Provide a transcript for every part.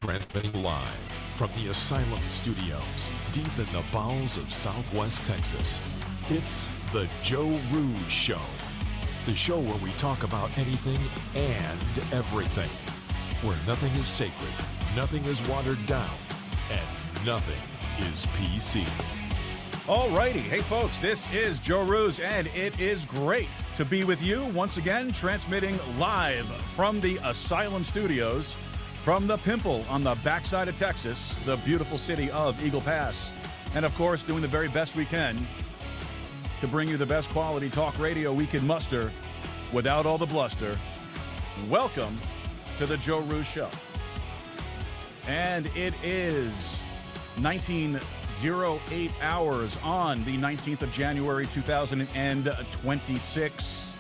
Transmitting live from the Asylum Studios, deep in the bowels of Southwest Texas. It's the Joe Rooz Show. The show where we talk about anything and everything. Where nothing is sacred, nothing is watered down, and nothing is PC. Alrighty, hey folks, this is Joe Rooz, and it is great to be with you once again, transmitting live from the Asylum Studios, from the Pimple on the backside of Texas, the beautiful city of Eagle Pass, and of course doing the very best we can to bring you the best quality talk radio we can muster without all the bluster. Welcome to the Joe Rooz Show. And it is 19:08 hours on the 19th of January, 2026.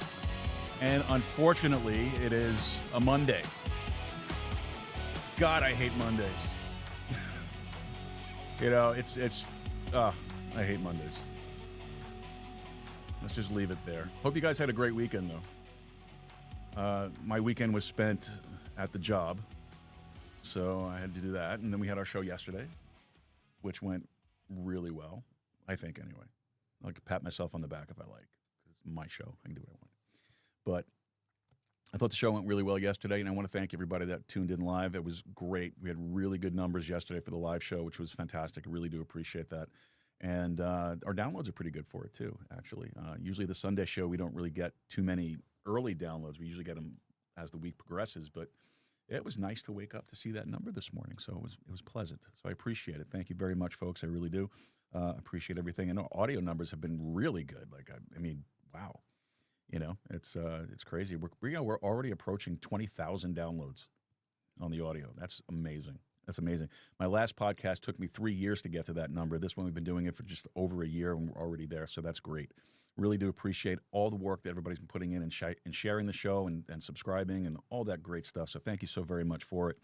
And unfortunately, it is a Monday. God, I hate Mondays. I hate Mondays. Let's just leave it there. Hope you guys had a great weekend, though. My weekend was spent at the job, so I had to do that. And then we had our show yesterday, which went really well, I think, anyway. I could pat myself on the back if I like, because it's my show. I can do what I want. But I thought the show went really well yesterday, and I want to thank everybody that tuned in live. It was great. We had really good numbers yesterday for the live show, which was fantastic. I really do appreciate that. And our downloads are pretty good for it, too, actually. Usually the Sunday show, we don't really get too many early downloads. We usually get them as the week progresses. But it was nice to wake up to see that number this morning. So it was pleasant. So I appreciate it. Thank you very much, folks. I really do appreciate everything. And our audio numbers have been really good. Like, I mean, wow. You know, it's crazy. We're already approaching 20,000 downloads on the audio. That's amazing. That's amazing. My last podcast took me 3 years to get to that number. This one, we've been doing it for just over a year, and we're already there. So that's great. Really do appreciate all the work that everybody's been putting in and sharing the show and subscribing and all that great stuff. So thank you so very much for it.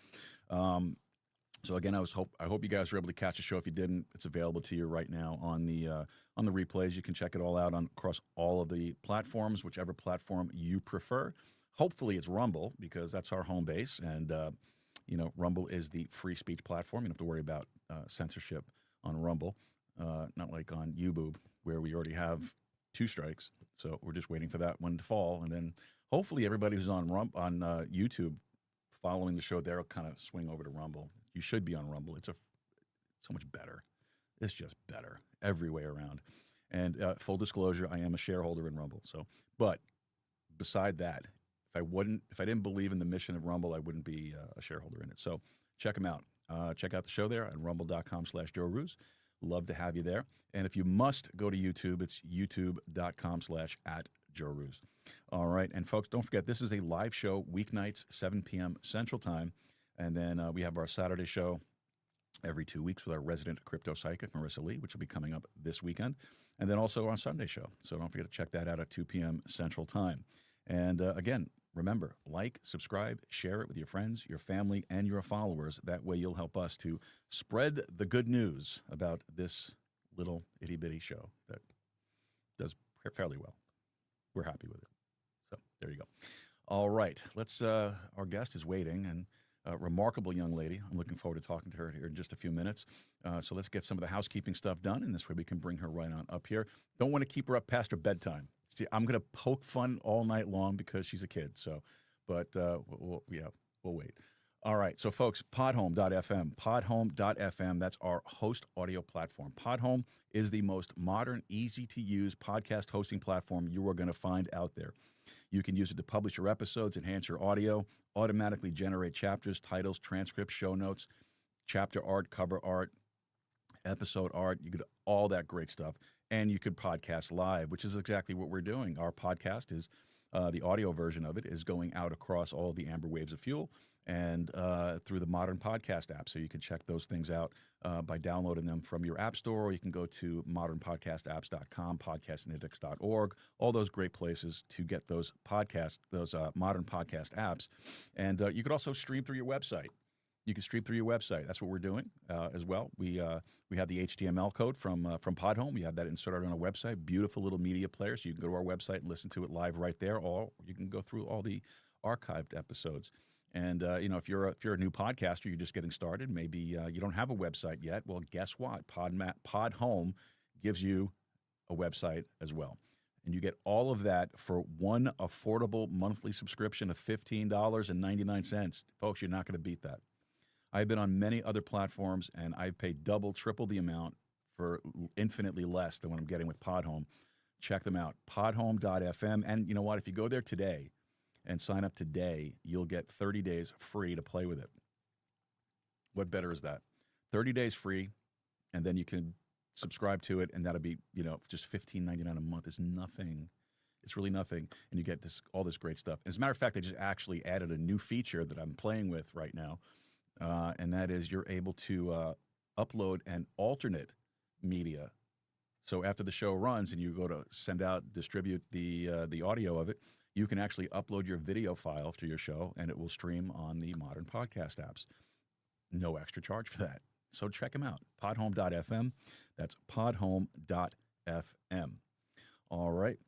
So again, I hope you guys were able to catch the show. If you didn't, it's available to you right now on the replays. You can check it all out across all of the platforms, whichever platform you prefer. Hopefully, it's Rumble, because that's our home base, and Rumble is the free speech platform. You don't have to worry about censorship on Rumble, not like on YouTube, where we already have 2 strikes. So we're just waiting for that one to fall, and then hopefully everybody who's on YouTube following the show there will kind of swing over to Rumble. You should be on Rumble. It's so much better. It's just better every way around. And full disclosure, I am a shareholder in Rumble. So, but beside that, if I didn't believe in the mission of Rumble, I wouldn't be a shareholder in it. So check them out. Check out the show there at rumble.com/Joe Rooz. Love to have you there. And if you must go to YouTube, it's youtube.com/@Joe Rooz. All right. And folks, don't forget, this is a live show, weeknights, 7 p.m. Central Time. And then we have our Saturday show every 2 weeks with our resident crypto psychic, Marissa Lee, which will be coming up this weekend. And then also our Sunday show. So don't forget to check that out at 2 p.m. Central Time. And again, remember, like, subscribe, share it with your friends, your family, and your followers. That way you'll help us to spread the good news about this little itty-bitty show that does fairly well. We're happy with it. So there you go. All right. Our guest is waiting, and a remarkable young lady. I'm looking forward to talking to her here in just a few minutes. So let's get some of the housekeeping stuff done, and this way we can bring her right on up here. Don't want to keep her up past her bedtime. See, I'm going to poke fun all night long because she's a kid. So, but we'll wait. All right. So, folks, podhome.fm, that's our host audio platform. Podhome is the most modern, easy-to-use podcast hosting platform you are going to find out there. You can use it to publish your episodes, enhance your audio, automatically generate chapters, titles, transcripts, show notes, chapter art, cover art, episode art. You could all that great stuff. And you could podcast live, which is exactly what we're doing. Our podcast is the audio version of it is going out across all the amber waves of fuel and through the modern podcast app. So you can check those things out by downloading them from your app store, or you can go to modernpodcastapps.com, podcastanalytics.org, all those great places to get those podcasts, those modern podcast apps. And you could also stream through your website. You can stream through your website. That's what we're doing as well. We have the HTML code from Podhome. We have that inserted on our website. Beautiful little media player. So you can go to our website and listen to it live right there. Or you can go through all the archived episodes. And if you're a new podcaster, you're just getting started. Maybe you don't have a website yet. Well, guess what? Pod Home gives you a website as well, and you get all of that for one affordable monthly subscription of $15.99. Folks, you're not going to beat that. I've been on many other platforms, and I've paid double, triple the amount for infinitely less than what I'm getting with Pod Home. Check them out, podhome.fm. And you know what? If you go there today and sign up today, you'll get 30 days free to play with it. What better is that? 30 days free, and then you can subscribe to it, and that'll be, just $15.99 a month. Is nothing. It's really nothing. And you get all this great stuff. As a matter of fact, they just actually added a new feature that I'm playing with right now, and that is you're able to upload an alternate media. So after the show runs and you go to distribute the audio of it, you can actually upload your video file to your show, and it will stream on the modern podcast apps. No extra charge for that. So check them out, podhome.fm. That's podhome.fm. All right.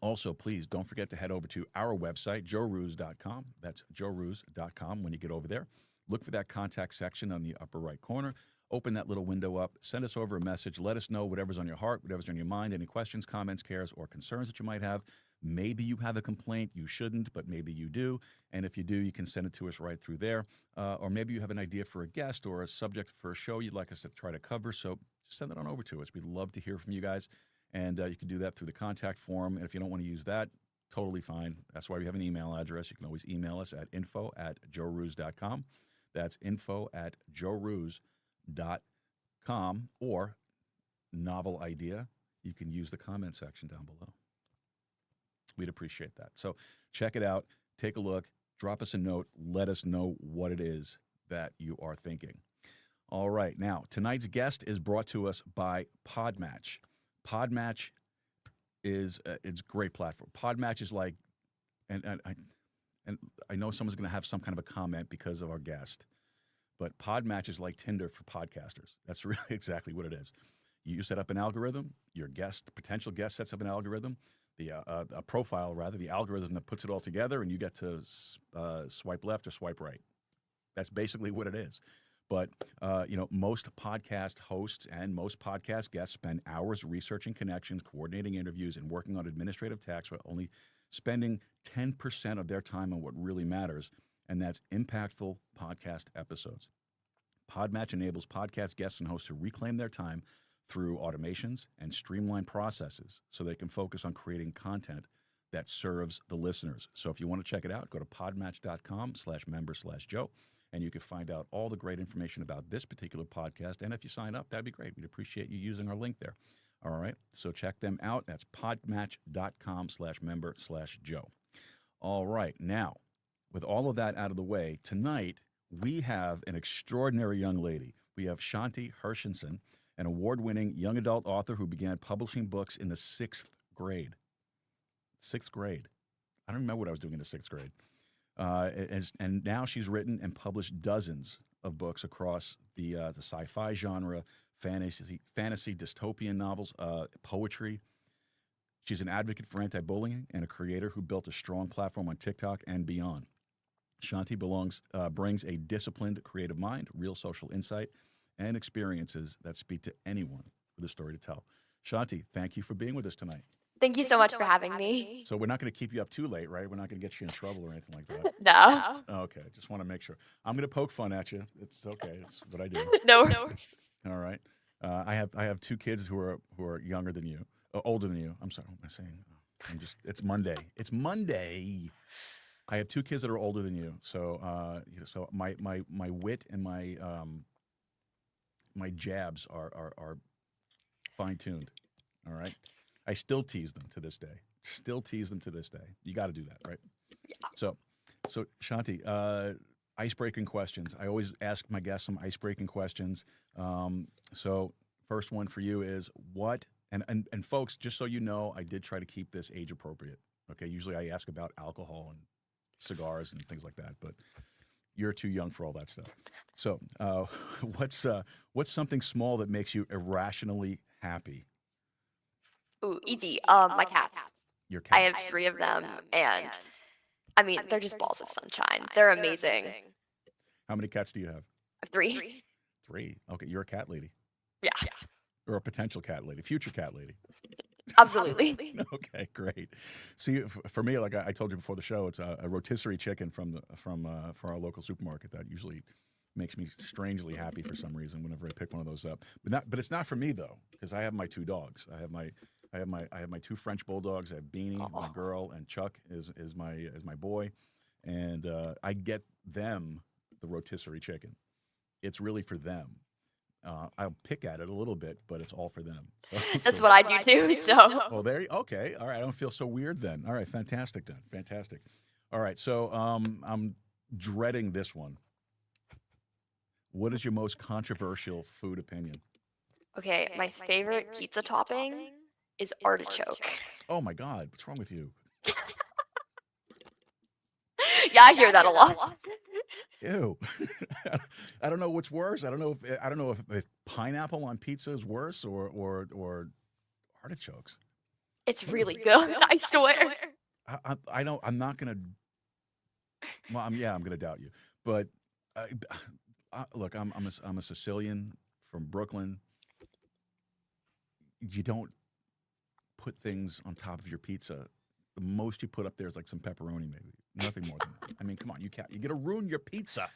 Also, please don't forget to head over to our website, joerooz.com. That's joerooz.com. When you get over there, look for that contact section on the upper right corner. Open that little window up. Send us over a message. Let us know whatever's on your heart, whatever's on your mind, any questions, comments, cares, or concerns that you might have. Maybe you have a complaint. You shouldn't, but maybe you do. And if you do, you can send it to us right through there. Or maybe you have an idea for a guest or a subject for a show you'd like us to try to cover. So just send it on over to us. We'd love to hear from you guys. And you can do that through the contact form. And if you don't want to use that, totally fine. That's why we have an email address. You can always email us at info@joerooz.com. That's info@joerooz.com. Or novel idea, you can use the comment section down below. We'd appreciate that. So check it out. Take a look. Drop us a note. Let us know what it is that you are thinking. All right. Now, tonight's guest is brought to us by Podmatch. Podmatch is it's a great platform. Podmatch is like, and I know someone's going to have some kind of a comment because of our guest, but Podmatch is like Tinder for podcasters. That's really exactly what it is. You set up an algorithm. Your potential guest sets up an algorithm. A profile, rather, the algorithm that puts it all together, and you get to swipe left or swipe right. That's basically what it is. But, most podcast hosts and most podcast guests spend hours researching connections, coordinating interviews, and working on administrative tasks while only spending 10% of their time on what really matters, and that's impactful podcast episodes. Podmatch enables podcast guests and hosts to reclaim their time through automations and streamlined processes so they can focus on creating content that serves the listeners. So if you want to check it out, go to podmatch.com/member/Joe, and you can find out all the great information about this particular podcast. And if you sign up, that'd be great. We'd appreciate you using our link there. All right, so check them out. That's podmatch.com/member/Joe. All right, now, with all of that out of the way, tonight we have an extraordinary young lady. We have Shanti Hershenson, an award-winning young adult author who began publishing books in the 6th grade. 6th grade. I don't remember what I was doing in the 6th grade. And now she's written and published dozens of books across the sci-fi genre, fantasy, dystopian novels, poetry. She's an advocate for anti-bullying and a creator who built a strong platform on TikTok and beyond. Shanti brings a disciplined, creative mind, real social insight, and experiences that speak to anyone with a story to tell. Shanti, thank you for being with us tonight. Thank you so much for having me. So we're not going to keep you up too late, right? We're not going to get you in trouble or anything like that. No. Okay, just want to make sure. I'm going to poke fun at you. It's okay. It's what I do. No worries. All right. I have 2 kids who are younger than you, older than you. I'm sorry. What am I saying? It's Monday. It's Monday. I have 2 kids that are older than you. So so my wit and my jabs are fine-tuned, all right? I still tease them to this day. You got to do that, right? Yeah. So Shanti, icebreaking questions. I always ask my guests some icebreaking questions. So first one for you is what, and folks, just so you know, I did try to keep this age appropriate, okay? Usually I ask about alcohol and cigars and things like that, but you're too young for all that stuff. So, what's something small that makes you irrationally happy? Ooh, easy. My cats. Your I cat. have 3 of them, and I mean, they're just balls of sunshine. They're amazing. How many cats do you have? I have 3. 3. Okay, you're a cat lady. Yeah, Or a potential cat lady, future cat lady. absolutely. Okay, great. See, for me, like I told you before the show, it's a rotisserie chicken from our local supermarket that usually makes me strangely happy for some reason whenever I pick one of those up. But it's not for me though, because I have my 2 dogs. I have my 2 French bulldogs. I have Beanie, my girl, and Chuck is my boy, and I get them the rotisserie chicken. It's really for them. I'll pick at it a little bit, but it's all for them. That's what I do too. So Oh, okay. All right. I don't feel so weird then. All right. Fantastic then. Fantastic. All right. So I'm dreading this one. What is your most controversial food opinion? okay, my favorite pizza topping is artichoke. Oh my God. What's wrong with you? Yeah, I hear that a lot. Ew. I don't know what's worse. I don't know if pineapple on pizza is worse or artichokes. It's really good, I swear. I don't. I'm not gonna. Well, I'm gonna doubt you. But look, I'm a Sicilian from Brooklyn. You don't put things on top of your pizza. The most you put up there is like some pepperoni, maybe. Nothing more than that. I mean, come on, you gotta ruin your pizza.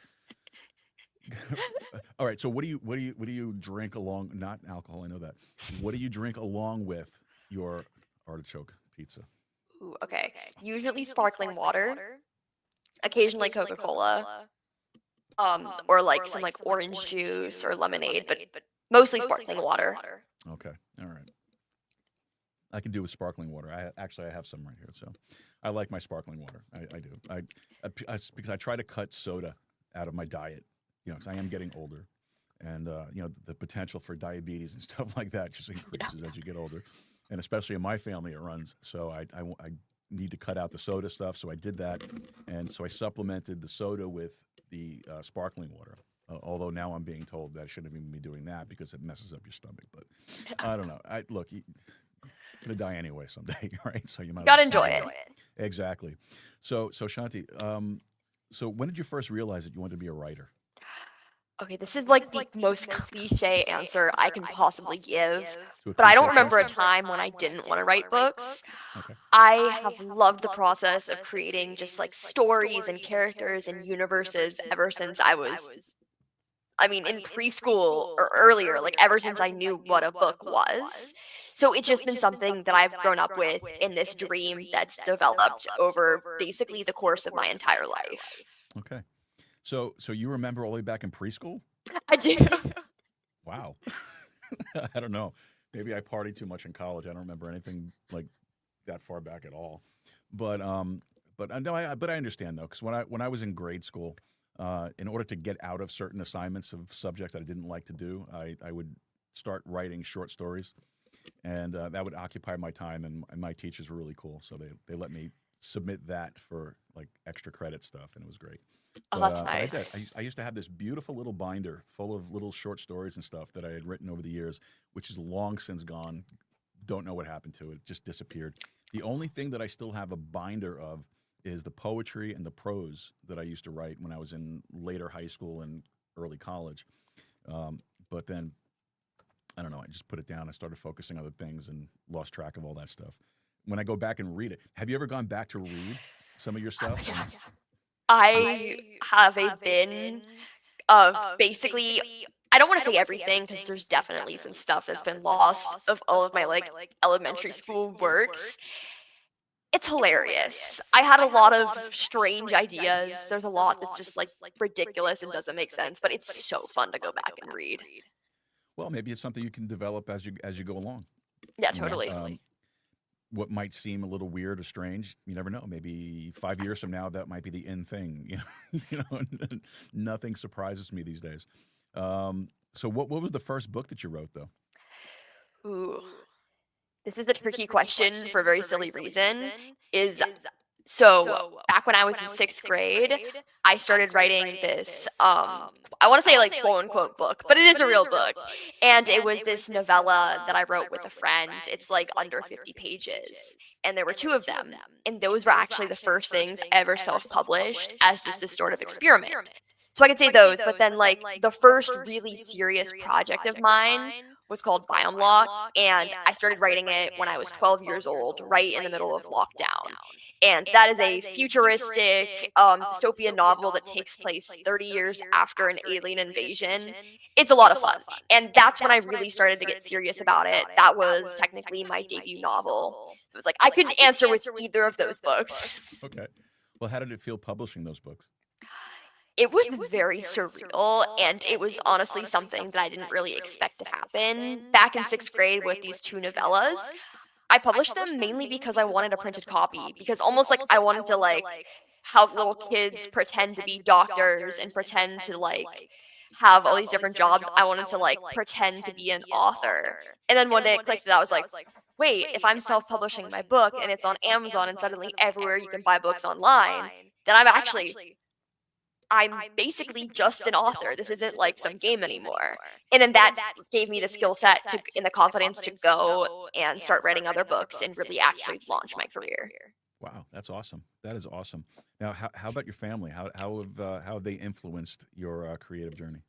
All right. So what do you drink along? Not alcohol. I know that. What do you drink along with your artichoke pizza? Ooh, okay. Usually sparkling water, occasionally Coca-Cola, or like some like orange juice or lemonade, but mostly sparkling water. Okay. All right. I can do with sparkling water. I have some right here, so I like my sparkling water. I do. Because I try to cut soda out of my diet. Because I am getting older, and the potential for diabetes and stuff like that just increases as you get older, and especially in my family it runs. So I need to cut out the soda stuff. So I did that, and so I supplemented the soda with the sparkling water. Although now I'm being told that I shouldn't even be doing that because it messes up your stomach. But I don't know. Look. Gonna die anyway someday, right? So you might gotta enjoy it. Exactly. So Shanti, so when did you first realize that you wanted to be a writer? Okay, this is like the most cliche answer I can possibly give, To a but I don't cliche remember a question? time when I didn't want to write books. Okay. I have loved the process of creating just like stories and characters and universes ever since in preschool or earlier, like ever since I knew what a book was. So it's just been something that I've grown up with in this dream that's developed over basically the course of my entire life. Okay. So you remember all the way back in preschool? I do. Wow. I don't know. Maybe I partied too much in college. I don't remember anything like that far back at all. But I understand though, because when I was in grade school, in order to get out of certain assignments of subjects that I didn't like to do, I would start writing short stories, and that would occupy my time. And my teachers were really cool, so they let me submit that for like extra credit stuff, and it was great. Oh, But, that's but I did. nice. I used to have this beautiful little binder full of little short stories and stuff that I had written over the years, which is long since gone. Don't know what happened to it. It just disappeared. The only thing that I still have a binder of is the poetry and the prose that I used to write when I was in later high school and early college. But then, I don't know, I just put it down. I started focusing on other things and lost track of all that stuff. When I go back and read it, have you ever gone back to read some of your stuff? I have a bin of basically, I don't want to say everything because there's definitely some stuff that's been lost of all of my like elementary school works. It's hilarious. I had a lot of strange ideas. There's a lot that's just like ridiculous and doesn't make sense, but it's so fun to go back and read. Well, maybe it's something you can develop as you go along. Yeah, You know, totally. what might seem a little weird or strange, you never know. Maybe 5 years from now, that might be the in thing. Nothing surprises me these days. So what was the first book that you wrote, though? Ooh. This is a tricky question for a very silly reason. Is So back when I was in sixth grade, I started writing this, I want to say like quote unquote book, but it is a real book. And it was this novella that I wrote with a friend. It's like under 50 pages. And there were two of them. And those were actually the first things ever self-published as just this sort of experiment. So I could say those, but then like the first really serious project of mine was called Biome Lock, and I started writing it when I was 12 years old, right in the middle of lockdown. And that is a futuristic dystopian novel that takes place 30 years after an alien invasion. It's a lot of fun. And that's when I really started to get serious about it. That was technically my debut novel. So it's like I couldn't answer with either of those books. Okay. Well, how did it feel publishing those books? It was very surreal, and it was honestly something that I didn't really expect to happen. Back in sixth grade with these two novellas, I published them mainly because I wanted a printed copy, because almost like I wanted to like have little kids pretend to be doctors and pretend to like have all these different jobs. I wanted to like pretend to be an author. And then one day it clicked that I was like, wait, if I'm self-publishing my book and it's on Amazon and suddenly everywhere you can buy books online, then I'm basically just an author. This isn't like some game anymore. And then that gave me the skill set and the confidence to go and start writing other books and really actually launch my career. Wow, that's awesome. That is awesome. Now, how about your family? How have they influenced your creative journey?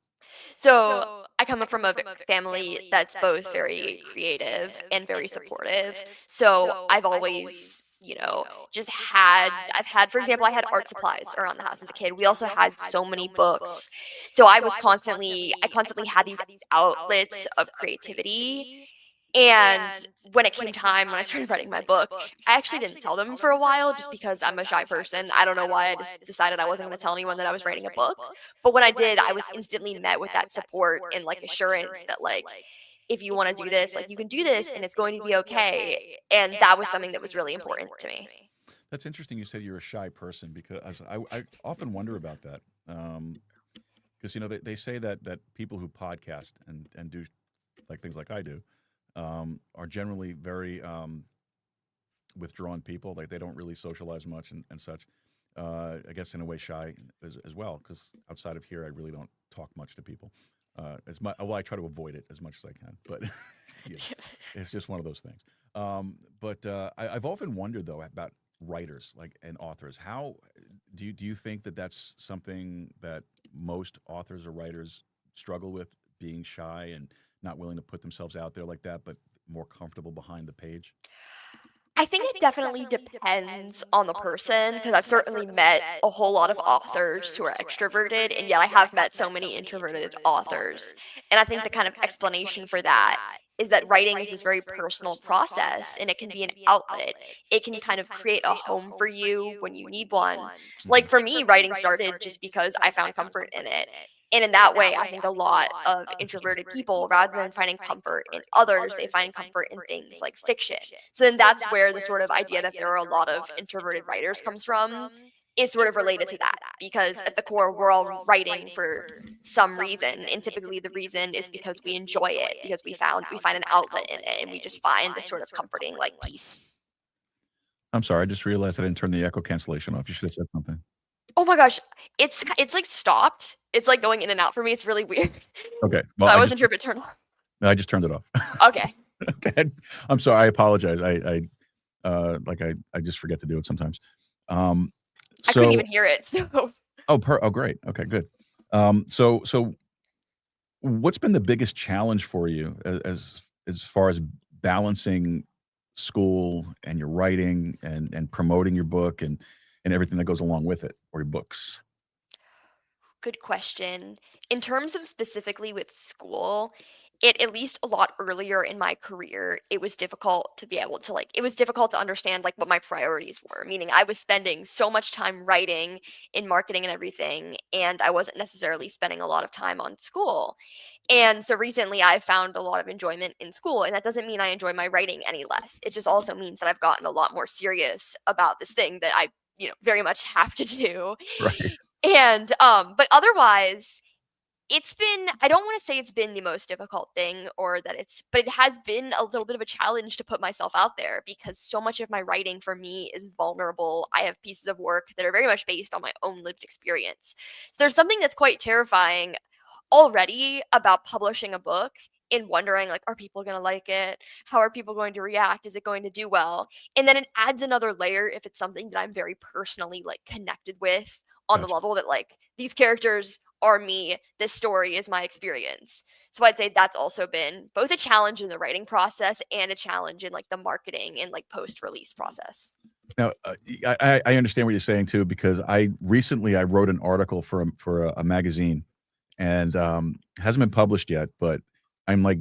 So I come from a family that's both very creative and very supportive. So I've always I've had, for example, I had art supplies around the house as a kid. We also had so many books. So I constantly had these outlets of creativity. And when it came time, when I started writing my book, I actually didn't tell them for a while just because I'm a shy person. I don't know why. I just decided I wasn't going to tell anyone that I was writing a book. But when I did, I was instantly met with that support and like assurance that like, if you want to do this, like you can do this and it's going to be okay. And that was something that was really important to me. That's interesting. You said you're a shy person, because I often wonder about that. Because they say that people who podcast and do like things like I do are generally very withdrawn people. Like they don't really socialize much and such. I guess in a way shy as well, because outside of here, I really don't talk much to people. I try to avoid it as much as I can, but it's just one of those things. But I've often wondered though about writers and authors. How do you think that that's something that most authors or writers struggle with, being shy and not willing to put themselves out there like that, but more comfortable behind the page? I think it definitely depends on the person, because I've certainly met a whole lot of authors who are extroverted, and yet I have met so many introverted authors. And I think the kind of explanation for that is that writing is this very personal process, and it can be an outlet. It can kind of create a home for you when you need one. Like for me, writing started just because I found comfort in it. And in that way, I think a lot of introverted people, rather than finding comfort in others, they find comfort in things like fiction. So then that's where the sort of idea that there are a lot of introverted writers comes from, is sort of related to that. Because at the core, we're all writing for some reason. And typically the reason is because we enjoy it, because we find an outlet in it, and we just find this sort of comforting like peace. I'm sorry, I just realized I didn't turn the echo cancellation off. You should have said something. Oh my gosh, it's like stopped. It's like going in and out for me. It's really weird. Okay. Well, so I wasn't sure if it turned off. No, I just turned it off. Okay. Okay. I'm sorry. I apologize. I just forget to do it sometimes. I couldn't even hear it. So. Oh, great. Okay, good. So what's been the biggest challenge for you as far as balancing school and your writing and promoting your book and everything that goes along with it, or your books? Good question. In terms of specifically with school, at least a lot earlier in my career, it was difficult to be able to it was difficult to understand what my priorities were. Meaning I was spending so much time writing in marketing and everything, and I wasn't necessarily spending a lot of time on school. And so recently I've found a lot of enjoyment in school, and that doesn't mean I enjoy my writing any less. It just also means that I've gotten a lot more serious about this thing that I very much have to do. Right. And but otherwise, It's been, I don't want to say it's been the most difficult thing or that but it has been a little bit of a challenge to put myself out there because so much of my writing for me is vulnerable. I have pieces of work that are very much based on my own lived experience. So there's something that's quite terrifying already about publishing a book and wondering, like, are people going to like it? How are people going to react? Is it going to do well? And then it adds another layer if it's something that I'm very personally like connected with on the Gotcha. level that like these characters are me, this story is my experience. So I'd say that's also been both a challenge in the writing process and a challenge in like the marketing and like post-release process. Now, I understand what you're saying too, because I recently I wrote an article for a magazine, and hasn't been published yet, but I'm like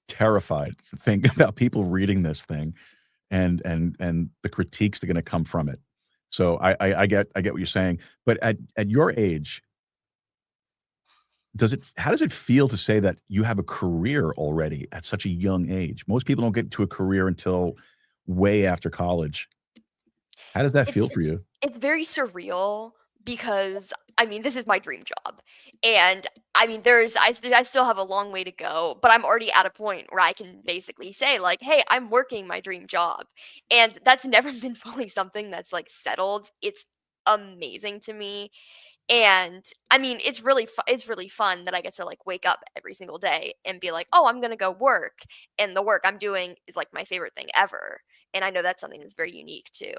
terrified to think about people reading this thing and the critiques that are going to come from it. So I get what you're saying, but at your age, how does it feel to say that you have a career already at such a young age? Most people don't get to a career until way after college. How does that feel It's for you? it's very surreal because I mean, this is my dream job. And I mean, I still have a long way to go, but I'm already at a point where I can basically say like, "Hey, I'm working my dream job." And that's never been fully something that's like settled. It's amazing to me. And I mean, it's really fun that I get to like wake up every single day and be like, "Oh, I'm going to go work." And the work I'm doing is like my favorite thing ever. And I know that's something that's very unique too.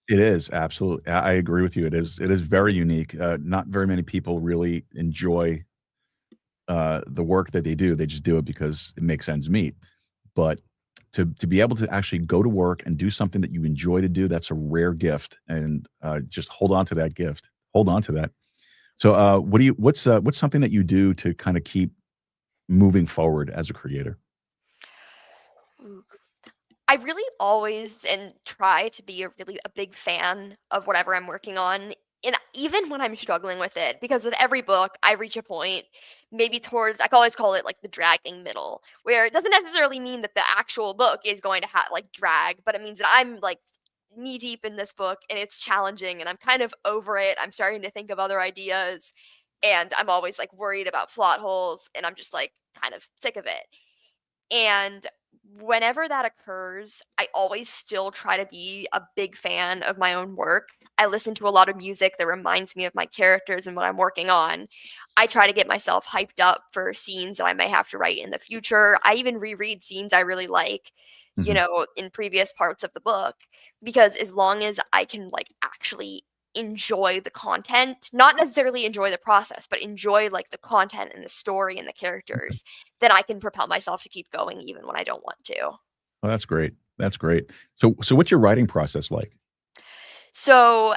It is, absolutely. I agree with you. It is very unique. Not very many people really enjoy, the work that they do. They just do it because it makes ends meet. But to be able to actually go to work and do something that you enjoy to do, that's a rare gift, and, just hold on to that gift. Hold on to that. So, what's something that you do to kinda keep moving forward as a creator? I really always and try to be a big fan of whatever I'm working on. And even when I'm struggling with it, because with every book, I reach a point, maybe towards, I can always call it like the dragging middle, where it doesn't necessarily mean that the actual book is going to have like drag, but it means that I'm like knee deep in this book and it's challenging and I'm kind of over it. I'm starting to think of other ideas and I'm always like worried about plot holes and I'm just like kind of sick of it. And whenever that occurs, I always still try to be a big fan of my own work. I listen to a lot of music that reminds me of my characters and what I'm working on. I try to get myself hyped up for scenes that I may have to write in the future. I even reread scenes I really like, Mhm. in previous parts of the book, because as long as I can like actually enjoy the content, not necessarily enjoy the process, but enjoy like the content and the story and the Okay. characters, then I can propel myself to keep going even when I don't want to. Well, that's great. That's great. So what's your writing process like? So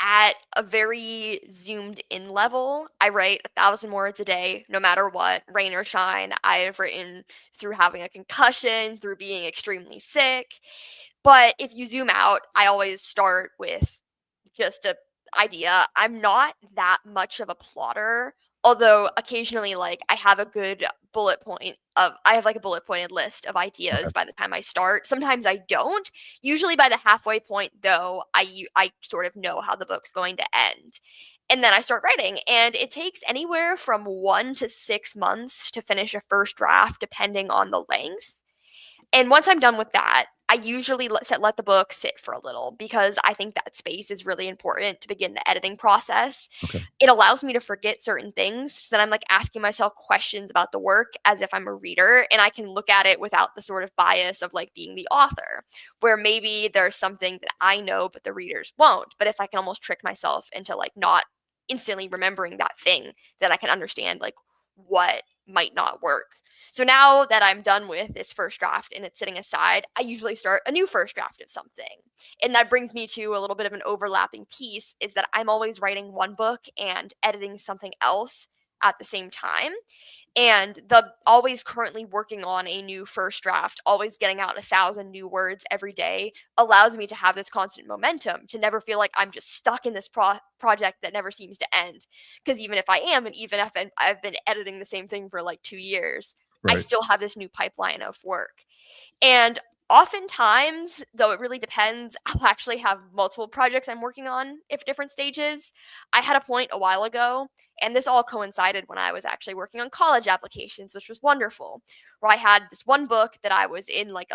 at a very zoomed in level, I write 1,000 words a day, no matter what, rain or shine. I have written through having a concussion, through being extremely sick. But if you zoom out, I always start with just a idea. I'm not that much of a plotter, although occasionally like I have like a bullet pointed list of Okay. ideas by the time I start. Sometimes I don't. Usually by the halfway point though, I sort of know how the book's going to end. And then I start writing, and it takes anywhere from 1 to 6 months to finish a first draft depending on the length. And once I'm done with that, I usually let the book sit for a little because I think that space is really important to begin the editing process. Okay. It allows me to forget certain things so that I'm like asking myself questions about the work as if I'm a reader and I can look at it without the sort of bias of like being the author, where maybe there's something that I know but the readers won't. But if I can almost trick myself into like not instantly remembering that thing, then I can understand like what might not work. So now that I'm done with this first draft and it's sitting aside, I usually start a new first draft of something. And that brings me to a little bit of an overlapping piece is that I'm always writing one book and editing something else at the same time. And the always currently working on a new first draft, always getting out 1,000 new words every day allows me to have this constant momentum to never feel like I'm just stuck in this project that never seems to end. Because even if I am, and even if I've been editing the same thing for like 2 years, I Right. still have this new pipeline of work. And Oftentimes, though it really depends, I'll actually have multiple projects I'm working on at different stages. I had a point a while ago, and this all coincided when I was actually working on college applications, which was wonderful, where I had this one book that I was in like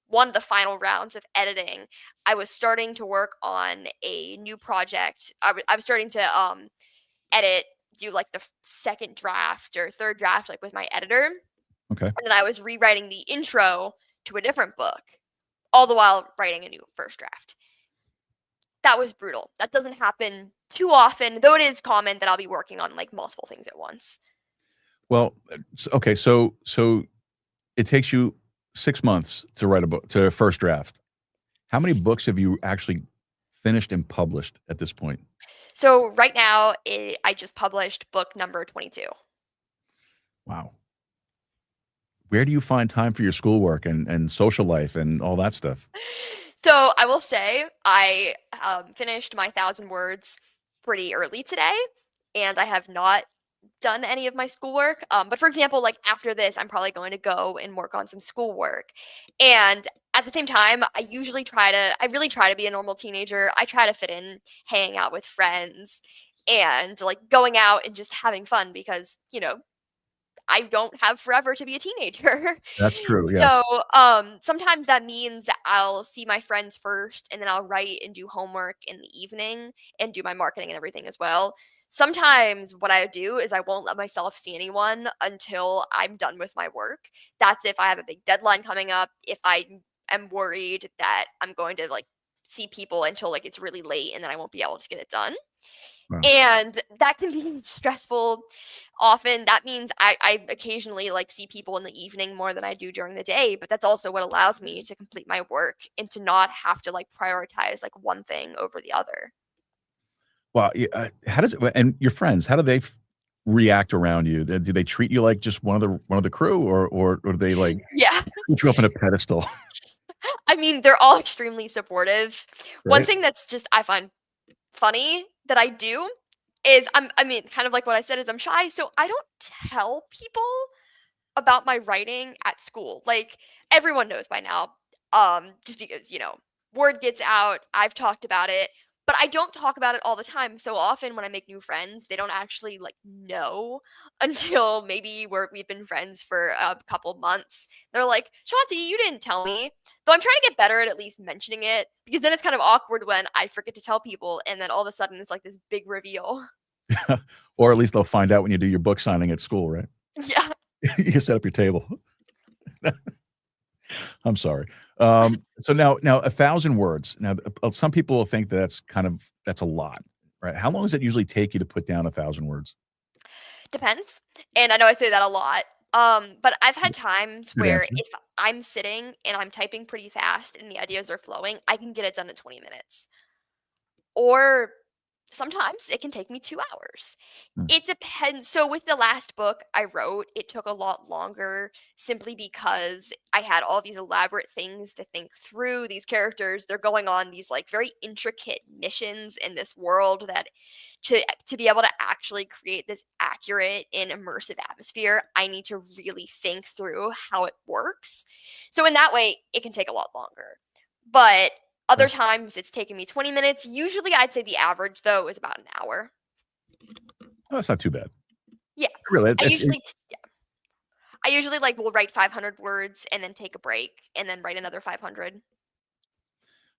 one of the final rounds of editing. I was starting to work on a new project. I was starting to edit, do like the second draft or third draft, like with my editor. Okay. And then I was rewriting the intro to a different book, all the while writing a new first draft. That was brutal. That doesn't happen too often, though it is common that I'll be working on like multiple things at once. Well, okay, so it takes you 6 months to write a book, to a first draft. How many books have you actually finished and published at this point? So right now, I just published book number 22. Wow. Where do you find time for your schoolwork and social life and all that stuff? So I will say I finished my 1,000 words pretty early today, and I have not done any of my schoolwork. But for example, like after this, I'm probably going to go and work on some schoolwork. And at the same time, I really try to be a normal teenager. I try to fit in, hanging out with friends, and like going out and just having fun because, I don't have forever to be a teenager. That's true, yes. So, sometimes that means that I'll see my friends first and then I'll write and do homework in the evening and do my marketing and everything as well. Sometimes what I do is I won't let myself see anyone until I'm done with my work. That's if I have a big deadline coming up, if I am worried that I'm going to like see people until like it's really late and then I won't be able to get it done. Wow. And that can be stressful. Often that means I occasionally like see people in the evening more than I do during the day, but that's also what allows me to complete my work and to not have to like prioritize like one thing over the other. Well, how does it, and your friends, how do they react around you? Do they treat you like just one of the crew, or do they like Yeah. put you up on a pedestal? I mean, they're all extremely supportive. One Right? thing that's just I find funny that I do is I mean, kind of like what I said is I'm shy, so I don't tell people about my writing at school. Like everyone knows by now. Just because, word gets out, I've talked about it, but I don't talk about it all the time. So often when I make new friends, they don't actually like know until maybe we've been friends for a couple months. They're like, Shanti, you didn't tell me. Though I'm trying to get better at least mentioning it because then it's kind of awkward when I forget to tell people and then all of a sudden it's like this big reveal. Or at least they'll find out when you do your book signing at school, right? Yeah. You can set up your table. I'm sorry. So now 1,000 words. Now, some people will think that's a lot, right? How long does it usually take you to put down 1,000 words? Depends. And I know I say that a lot. But I've had times Good where answer. if I'm sitting and I'm typing pretty fast and the ideas are flowing, I can get it done in 20 minutes. Or sometimes it can take me 2 hours. Hmm. It depends. So with the last book I wrote, it took a lot longer simply because I had all these elaborate things to think through. These characters, they're going on these like very intricate missions in this world that to be able to actually create this accurate and immersive atmosphere, I need to really think through how it works. So in that way, it can take a lot longer. But other times it's taken me 20 minutes. Usually I'd say the average though is about an hour. Oh, that's not too bad. Yeah. Really, I usually like will write 500 words and then take a break and then write another 500.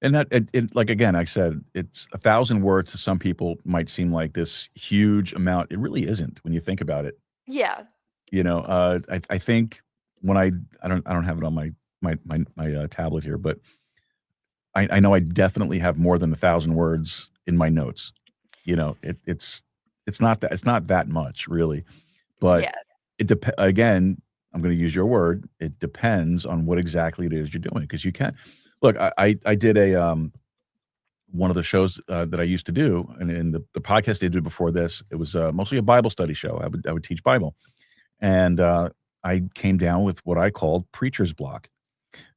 and that like again, I said, it's 1,000 words to some people might seem like this huge amount. It really isn't when you think about it. Yeah. I think when I don't have it on my tablet here, but I know I definitely have more than 1,000 words in my notes. It's not that much really, but Yeah. again, I'm going to use your word. It depends on what exactly it is you're doing because you can't look. I did one of the shows that I used to do, and in the podcast I did before this, it was mostly a Bible study show. I would teach Bible, and I came down with what I called preacher's block.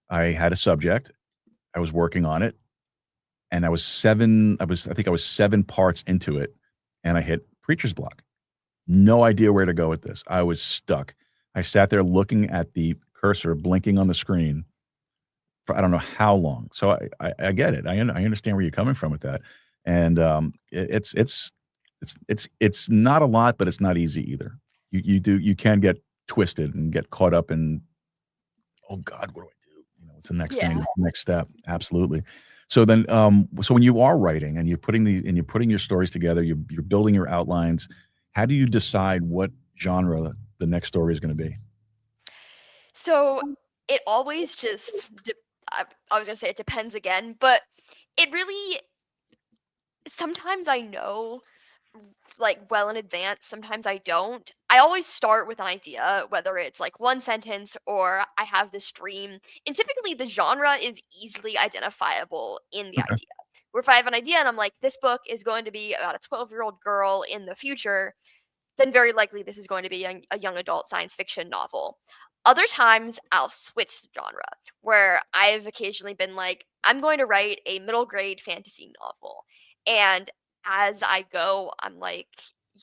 I had a subject. I was working on it, and I think I was 7 parts into it, and I hit preacher's block. No idea where to go with this. I was stuck. I sat there looking at the cursor blinking on the screen for I don't know how long. So I get it. I understand where you're coming from with that, and it's not a lot, but it's not easy either. You can get twisted and get caught up in, oh God, what do I do? What's the next thing? Yeah. What's the next step? Absolutely. So then, so when you are writing and you're putting your stories together, you're building your outlines. How do you decide what genre the next story is going to be? So it always just I was gonna say it depends again, but it really sometimes I know like well in advance, sometimes I don't. I always start with an idea, whether it's like one sentence or I have this dream. And typically the genre is easily identifiable in the Okay. idea. Where if I have an idea and I'm like, this book is going to be about a 12-year-old girl in the future, then very likely this is going to be a young adult science fiction novel. Other times, I'll switch the genre, where I've occasionally been like, I'm going to write a middle grade fantasy novel. And as I go, I'm like,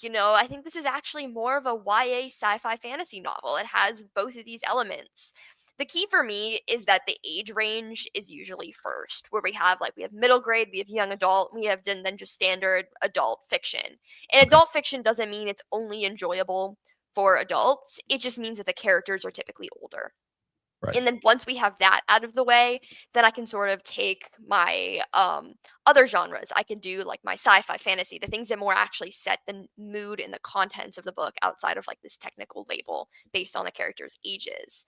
I think this is actually more of a YA sci fi fantasy novel. It has both of these elements. The key for me is that the age range is usually first, where we have middle grade, we have young adult, we have then just standard adult fiction. And Okay. adult fiction doesn't mean it's only enjoyable for adults. It just means that the characters are typically older. Right. And then once we have that out of the way, then I can sort of take my other genres. I can do like my sci-fi fantasy, the things that more actually set the mood and the contents of the book outside of like this technical label based on the characters' ages.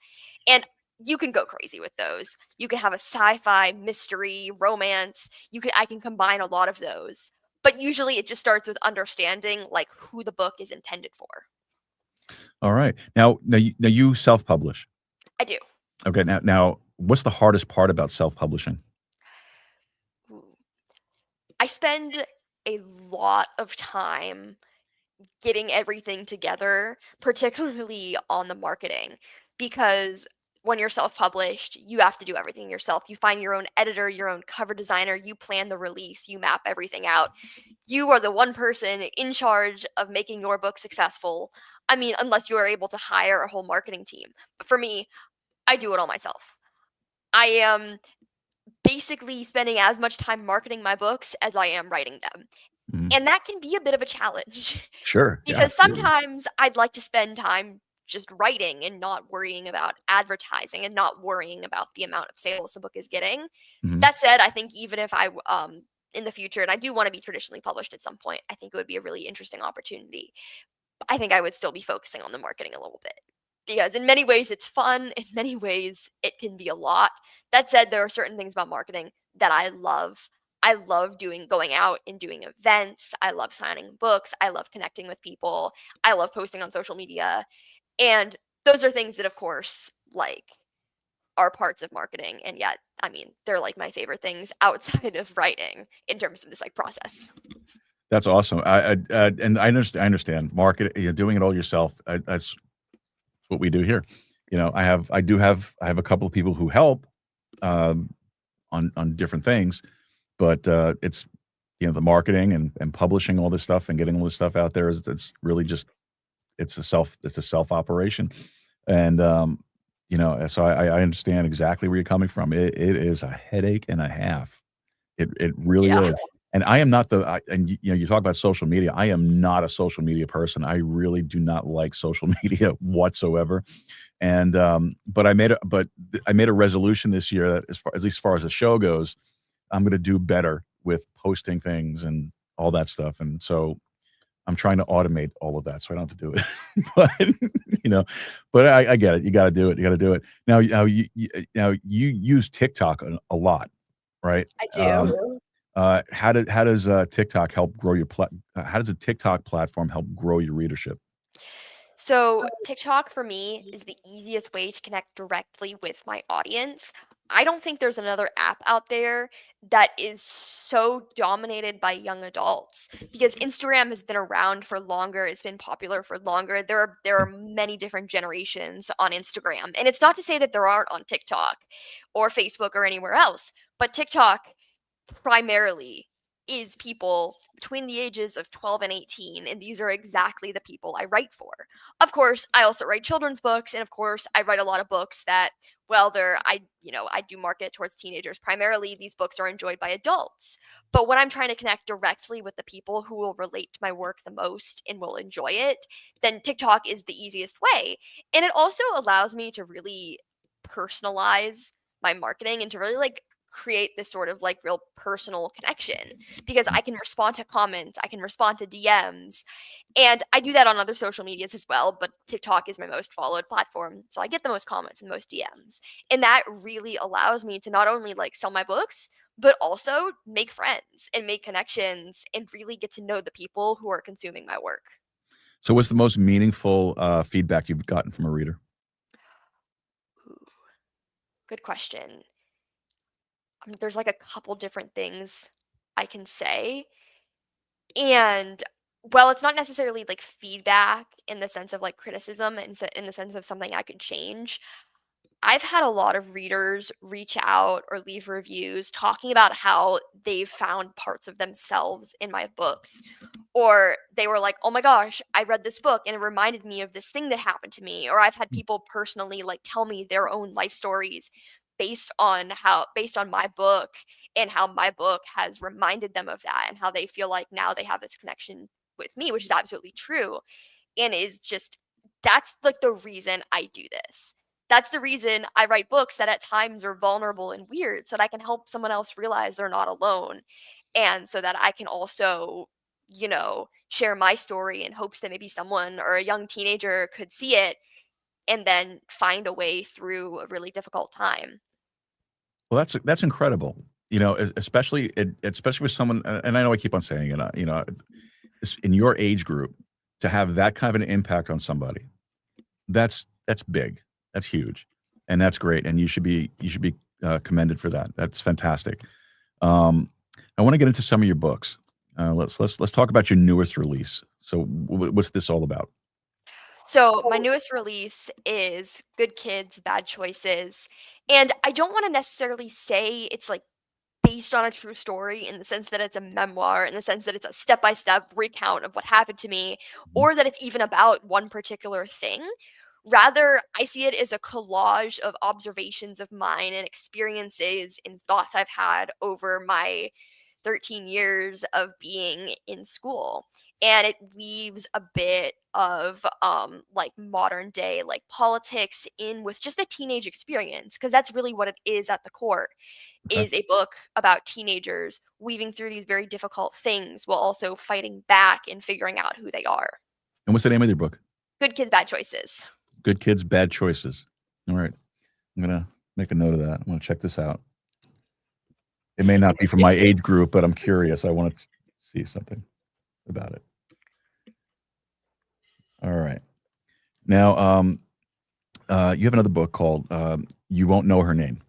And you can go crazy with those. You can have a sci-fi, mystery, romance. I can combine a lot of those. But usually it just starts with understanding like who the book is intended for. All right. Now you self-publish. I do. Okay. Now, what's the hardest part about self-publishing? Ooh. I spend a lot of time getting everything together, particularly on the marketing, because when you're self published, you have to do everything yourself. You find your own editor, your own cover designer, you plan the release, you map everything out. You are the one person in charge of making your book successful. I mean, unless you are able to hire a whole marketing team. But for me, I do it all myself. I am basically spending as much time marketing my books as I am writing them. Mhm. And that can be a bit of a challenge Sure. Yeah, because absolutely. sometimes I'd like to spend time just writing and not worrying about advertising and not worrying about the amount of sales the book is getting. Mhm. That said, I think even if in the future, and I do want to be traditionally published at some point, I think it would be a really interesting opportunity. I think I would still be focusing on the marketing a little bit because in many ways it's fun, in many ways it can be a lot. That said, there are certain things about marketing that I love. I love going out and doing events. I love signing books. I love connecting with people. I love posting on social media. And those are things that of course like are parts of marketing and yet I mean, they're like my favorite things outside of writing in terms of this like process. That's awesome. And I understand market, doing it all yourself. That's what we do here. I have a couple of people who help um, on different things, but it's the marketing and publishing all this stuff and getting all this stuff out there is it's really just it's a self operation, and so I understand exactly where you're coming from. It is a headache and a half. It really Yeah. is. And I am not and you talk about social media. I am not a social media person. I really do not like social media whatsoever. And I made a resolution this year that at least as far as the show goes, I'm going to do better with posting things and all that stuff. And so I'm trying to automate all of that so I don't have to do it. But, you know, but I get it. You gotta do it. You gotta do it. Now you use TikTok a lot, right? I Um, do. how does TikTok help grow how does a TikTok platform help grow your readership? So, TikTok for me is the easiest way to connect directly with my audience. I don't think there's another app out there that is so dominated by young adults because Instagram has been around for longer, it's been popular for longer. There are many different generations on Instagram. And it's not to say that there aren't on TikTok or Facebook or anywhere else, but TikTok primarily is people between the ages of 12 and 18, and these are exactly the people I write for. Of course, I also write children's books, and of course, I write a lot of books that well, I do market towards teenagers. Primarily, these books are enjoyed by adults. But when I'm trying to connect directly with the people who will relate to my work the most and will enjoy it, then TikTok is the easiest way. And it also allows me to really personalize my marketing and to really like create this sort of like real personal connection because I can respond to comments, I can respond to DMs, and I do that on other social medias as well, but TikTok is my most followed platform. So I get the most comments and most DMs. And that really allows me to not only like sell my books, but also make friends and make connections and really get to know the people who are consuming my work. So, what's the most meaningful feedback you've gotten from a reader? Ooh, good question. There's like a couple different things I can say. And well, it's not necessarily like feedback in the sense of like criticism and in the sense of something I could change. I've had a lot of readers reach out or leave reviews talking about how they've found parts of themselves in my books. Or they were like, oh my gosh, I read this book and it reminded me of this thing that happened to me. Or I've had people personally like tell me their own life stories based on my book and how my book has reminded them of that and how they feel like now they have this connection with me, which is absolutely true. And is just that's like the reason I do this. That's the reason I write books that at times are vulnerable and weird so that I can help someone else realize they're not alone. And so that I can also, share my story in hopes that maybe someone or a young teenager could see it and then find a way through a really difficult time. Well, that's incredible. Especially with someone, and I know I keep on saying it. In your age group, to have that kind of an impact on somebody, that's big, that's huge, and that's great. And you should be commended for that. That's fantastic. I want to get into some of your books. Let's talk about your newest release. So, what's this all about? So, my newest release is Good Kids, Bad Choices. And I don't want to necessarily say it's like based on a true story in the sense that it's a memoir, in the sense that it's a step by step recount of what happened to me, Mhm. or that it's even about one particular thing. Rather, I see it as a collage of observations of mine and experiences and thoughts I've had over my 13 years of being in school. And it weaves a bit of like modern day like politics in with just the teenage experience because that's really what it is at the core Okay. is a book about teenagers weaving through these very difficult things while also fighting back and figuring out who they are. And what's the name of your book? Good kids, bad choices. Good Kids, Bad Choices. All right. I'm gonna make a note of that. I'm gonna check this out. It may not be for my age group, but I'm curious. I want to see something about it. All right. Now, you have another book called "You Won't Know Her Name."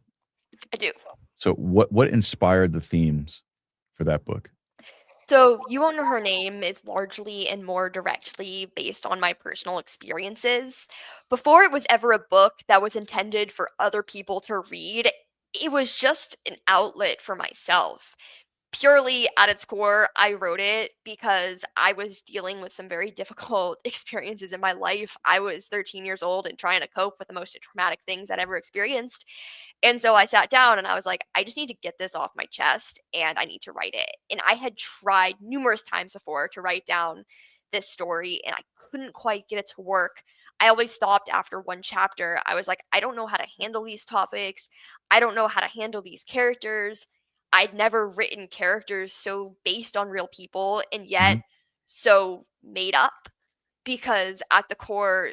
I do. So, what inspired the themes for that book? So, You Won't Know Her Name is largely and more directly based on my personal experiences. Before it was ever a book that was intended for other people to read, it was just an outlet for myself. Purely at its core, I wrote it because I was dealing with some very difficult experiences in my life. I was 13 years old and trying to cope with the most traumatic things I'd ever experienced. And so I sat down and I was like, I just need to get this off my chest and I need to write it. And I had tried numerous times before to write down this story and I couldn't quite get it to work. I always stopped after one chapter. I was like, I don't know how to handle these topics. I don't know how to handle these characters. I'd never written characters so based on real people and yet Mhm. so made up because at the core,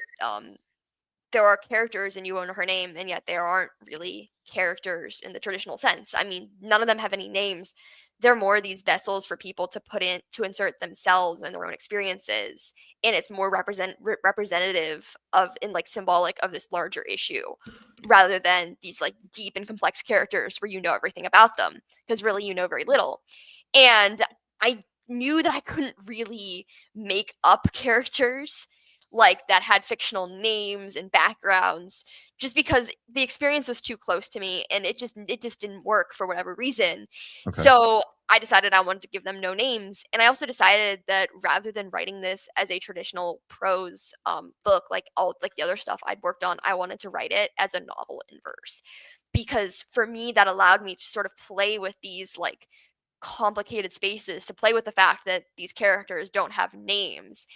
there are characters in You Own Her Name, and yet there aren't really characters in the traditional sense. I mean, none of them have any names. They're more these vessels for people to put in to insert themselves and their own experiences, and it's more representative of and like symbolic of this larger issue, rather than these like deep and complex characters where you know everything about them because really you know very little. And I knew that I couldn't really make up characters like that had fictional names and backgrounds, just because the experience was too close to me and it just didn't work for whatever reason. Okay. So I decided I wanted to give them no names, and I also decided that rather than writing this as a traditional prose book like all like the other stuff I'd worked on, I wanted to write it as a novel in verse, because for me that allowed me to sort of play with these like complicated spaces, to play with the fact that these characters don't have names.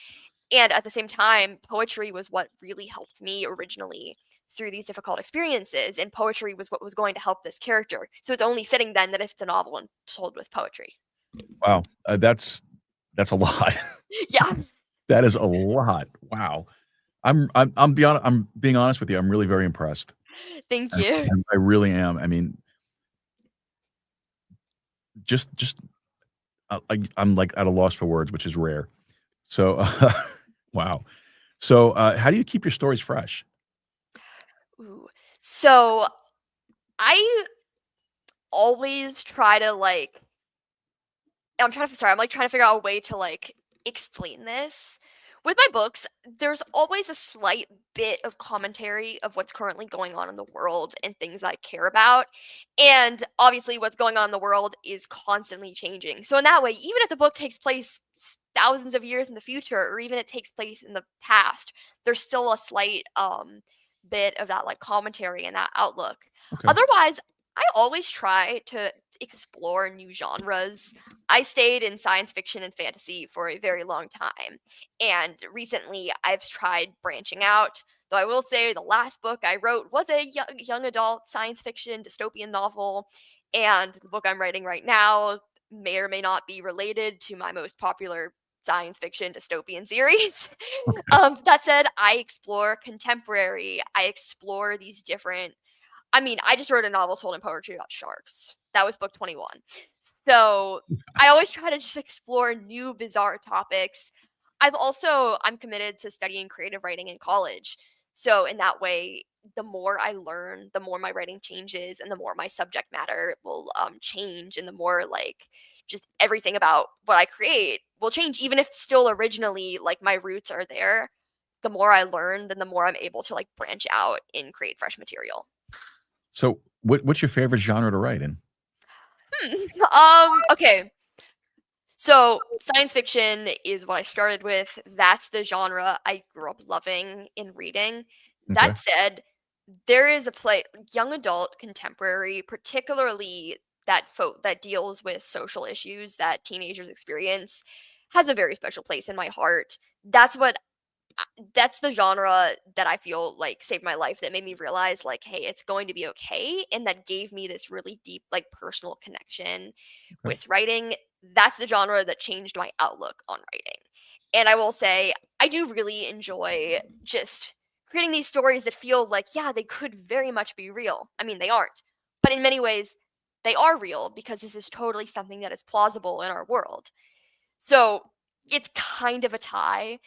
And at the same time, poetry was what really helped me originally through these difficult experiences, and poetry was what was going to help this character. So it's only fitting then that if it's a novel and told with poetry. Wow, that's a lot. Yeah. That is a lot. Wow. I'm being honest with you. I'm really very impressed. Thank you. I really am. I mean, just I'm like at a loss for words, which is rare. So, wow. So, how do you keep your stories fresh? Ooh. So I always try to like I'm trying to figure out a way to like explain this. With my books, there's always a slight bit of commentary of what's currently going on in the world and things I care about. And obviously what's going on in the world is constantly changing. So in that way, even if the book takes place thousands of years in the future, or even it takes place in the past, there's still a slight bit of that like commentary and that outlook. Okay. Otherwise, I always try to explore new genres. I stayed in science fiction and fantasy for a very long time. And recently I've tried branching out. Though I will say the last book I wrote was a young adult science fiction dystopian novel. And the book I'm writing right now may or may not be related to my most popular science fiction dystopian series. Okay. That said, I explore contemporary. I explore these different I just wrote a novel told in poetry about sharks. That was book 21. So I always try to just explore new bizarre topics. I'm committed to studying creative writing in college. So in that way, the more I learn, the more my writing changes, and the more my subject matter will change, and the more like just everything about what I create will change, even if still originally like my roots are there. The more I learn, then the more I'm able to like branch out and create fresh material. So, what's your favorite genre to write in? Okay. So science fiction is what I started with. That's the genre I grew up loving in reading. Okay. That said, there is a play young adult contemporary, particularly that deals with social issues that teenagers experience, has a very special place in my heart. That's the genre that I feel like saved my life, that made me realize like, hey, it's going to be okay, and that gave me this really deep like personal connection Okay. with writing. That's the genre that changed my outlook on writing. And I will say I do really enjoy just creating these stories that feel like, yeah, they could very much be real. I mean, they aren't, but in many ways they are real, because this is totally something that is plausible in our world. So it's kind of a tie,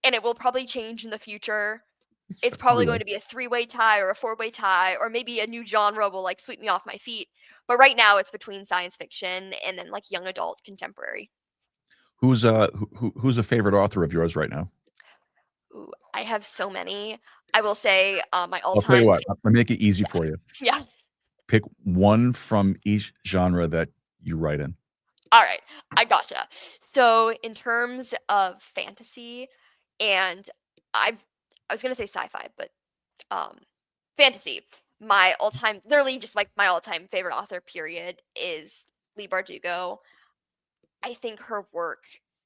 and it will probably change in the future. It's probably Really? going to be a three-way tie or a four-way tie, or maybe a new genre will like sweep me off my feet. But right now it's between science fiction and then like young adult contemporary. Who's who's a favorite author of yours right now? Ooh, I have so many. I will say my I'll tell you all-time what. I'll make it easy for you. yeah. Pick one from each genre that you write in. All right, I gotcha. So in terms of fantasy, and I was gonna say sci-fi, but um, fantasy. My all-time, literally just like my all-time favorite author, period, is Lee Bardugo. I think her work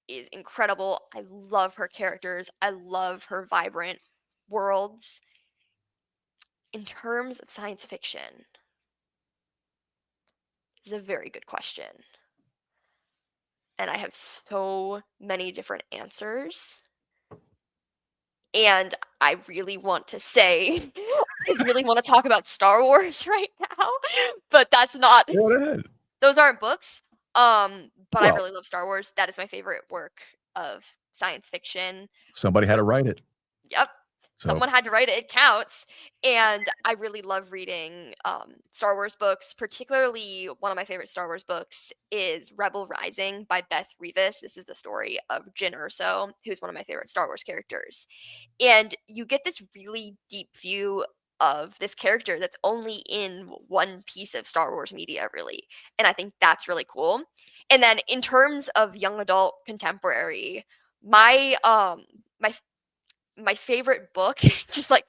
is incredible. I love her characters. I love her vibrant worlds. In terms of science fiction, this is a very good question. And I have so many different answers. And I really want to say, I really want to talk about Star Wars right now, but that's not, Go ahead. those aren't books. But I Well, really love Star Wars. That is my favorite work of science fiction. somebody had to write it. Yep. someone had to write it. It counts. And I really love reading Star Wars books. Particularly, one of my favorite Star Wars books is Rebel Rising by Beth Revis. This is the story of Jyn Erso, who's one of my favorite Star Wars characters. And you get this really deep view of this character that's only in one piece of Star Wars media, really. And I think that's really cool. And then in terms of young adult contemporary, my my favorite book, just like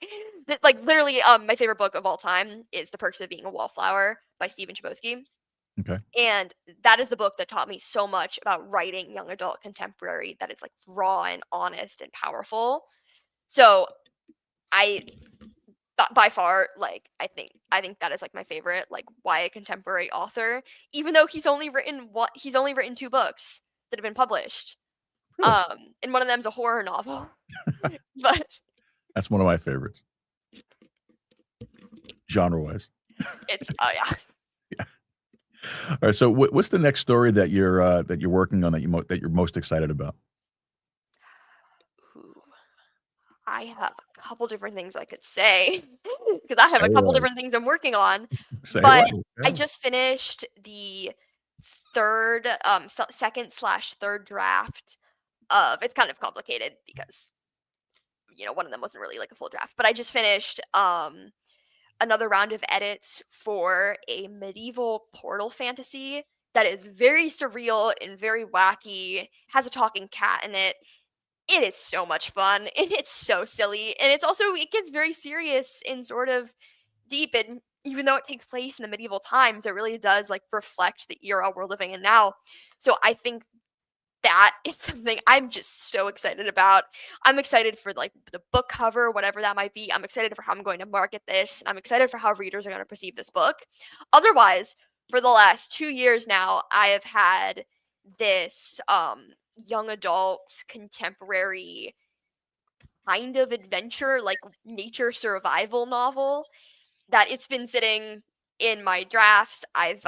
literally my favorite book of all time is The Perks of Being a Wallflower by Stephen Chbosky. Okay. And that is the book that taught me so much about writing young adult contemporary that is like raw and honest and powerful. So I by far, like, I think that is like my favorite like YA contemporary author, even though he's only written 2 books that have been published. Really? And one of them's a horror novel. But That's one of my favorites, genre-wise. it's yeah. Yeah. All right. So, what's the next story that you're working on that you're most excited about? Ooh, I have a couple different things I could say because I have Say a couple away. different things I'm working on. Say But away. I Yeah. just finished the second/third draft of. It's kind of complicated because one of them wasn't really like a full draft. But I just finished another round of edits for a medieval portal fantasy that is very surreal and very wacky. Has a talking cat in it. It is so much fun and it's so silly, and it gets very serious and sort of deep. And even though it takes place in the medieval times, it really does like reflect the era we're living in now. So I think that is something I'm just so excited about. I'm excited for like the book cover, whatever that might be. I'm excited for how I'm going to market this. I'm excited for how readers are going to perceive this book. Otherwise, for the last 2 years now, I have had this young adult contemporary kind of adventure, like nature survival novel that it's been sitting in my drafts. I've